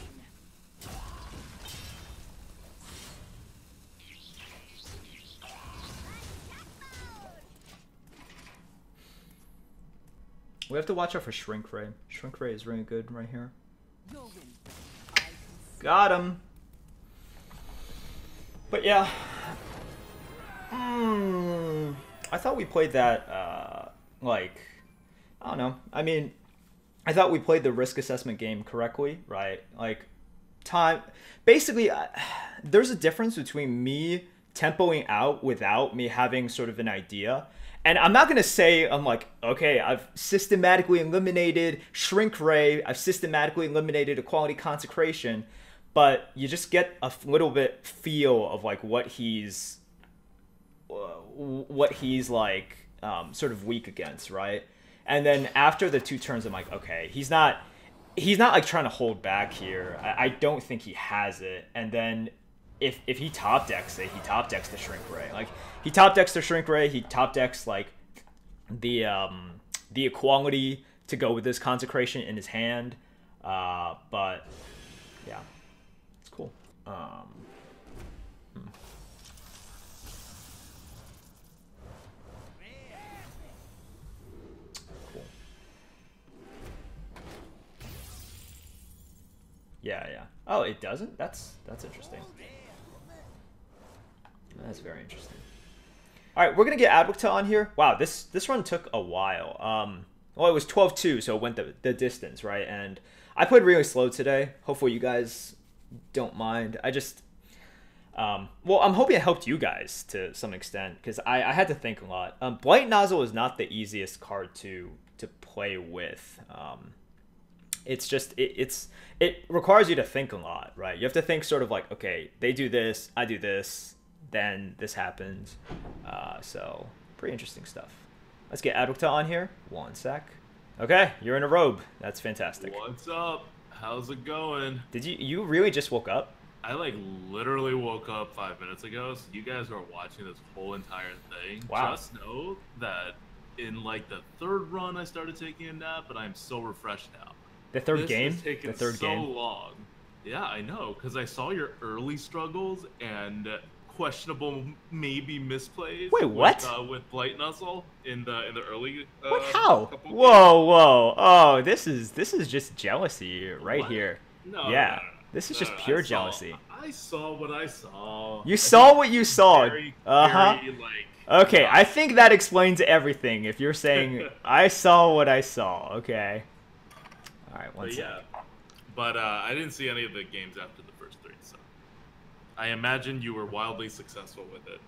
We have to watch out for Shrink Ray. Shrink Ray is really good right here. Your win. I can see. Got him. But yeah. I thought we played that, like, I don't know. I mean, I thought we played the risk assessment game correctly, right? Like, basically, there's a difference between me tempoing out without me having sort of an idea. And I'm not going to say, I'm like, okay, I've systematically eliminated Shrink Ray. I've systematically eliminated Equality Consecration. But you just get a little bit feel of like what he's like sort of weak against, right? And then after the 2 turns, I'm like, okay, he's not like trying to hold back here. I don't think he has it. And then if he top decks it, he top decks the Shrink Ray. Like he top decks the Shrink Ray, he top decks like the Equality to go with this Consecration in his hand. But yeah, it's cool. Cool. Yeah. Oh, it doesn't? That's interesting. That's very interesting. All right, we're gonna get ADWCTA on here. Wow, this run took a while. Well, it was 12-2, so it went the distance, right? And I played really slow today. Hopefully you guys don't mind. I just, well, I'm hoping it helped you guys to some extent because I had to think a lot. Blight Nozzle is not the easiest card to play with. It's just it requires you to think a lot, right? You have to think sort of like, okay, they do this, I do this, then this happens. So pretty interesting stuff. Let's get ADWCTA on here. 1 sec. Okay, you're in a robe. That's fantastic. What's up? How's it going? Did you really just woke up? I like literally woke up 5 minutes ago, so you guys are watching this whole entire thing. Wow. Just know that in like the 3rd run I started taking a nap, but I'm so refreshed now. The third This game? has taken The third so game? long. Yeah, I know, because I saw your early struggles and questionable, maybe misplays. Wait, what? With Blight Nozzle in the early. What? How? couple Whoa. Oh, this is just jealousy right What? here. No, Yeah. no. This is No, just no, pure I saw- jealousy. I saw what I saw. You saw what you saw. Very, Uh-huh. very, like, Okay, I think that explains everything if you're saying I saw what I saw. Okay. All right, one But sec. yeah, but I didn't see any of the games after the first 3, so I imagine you were wildly successful with it.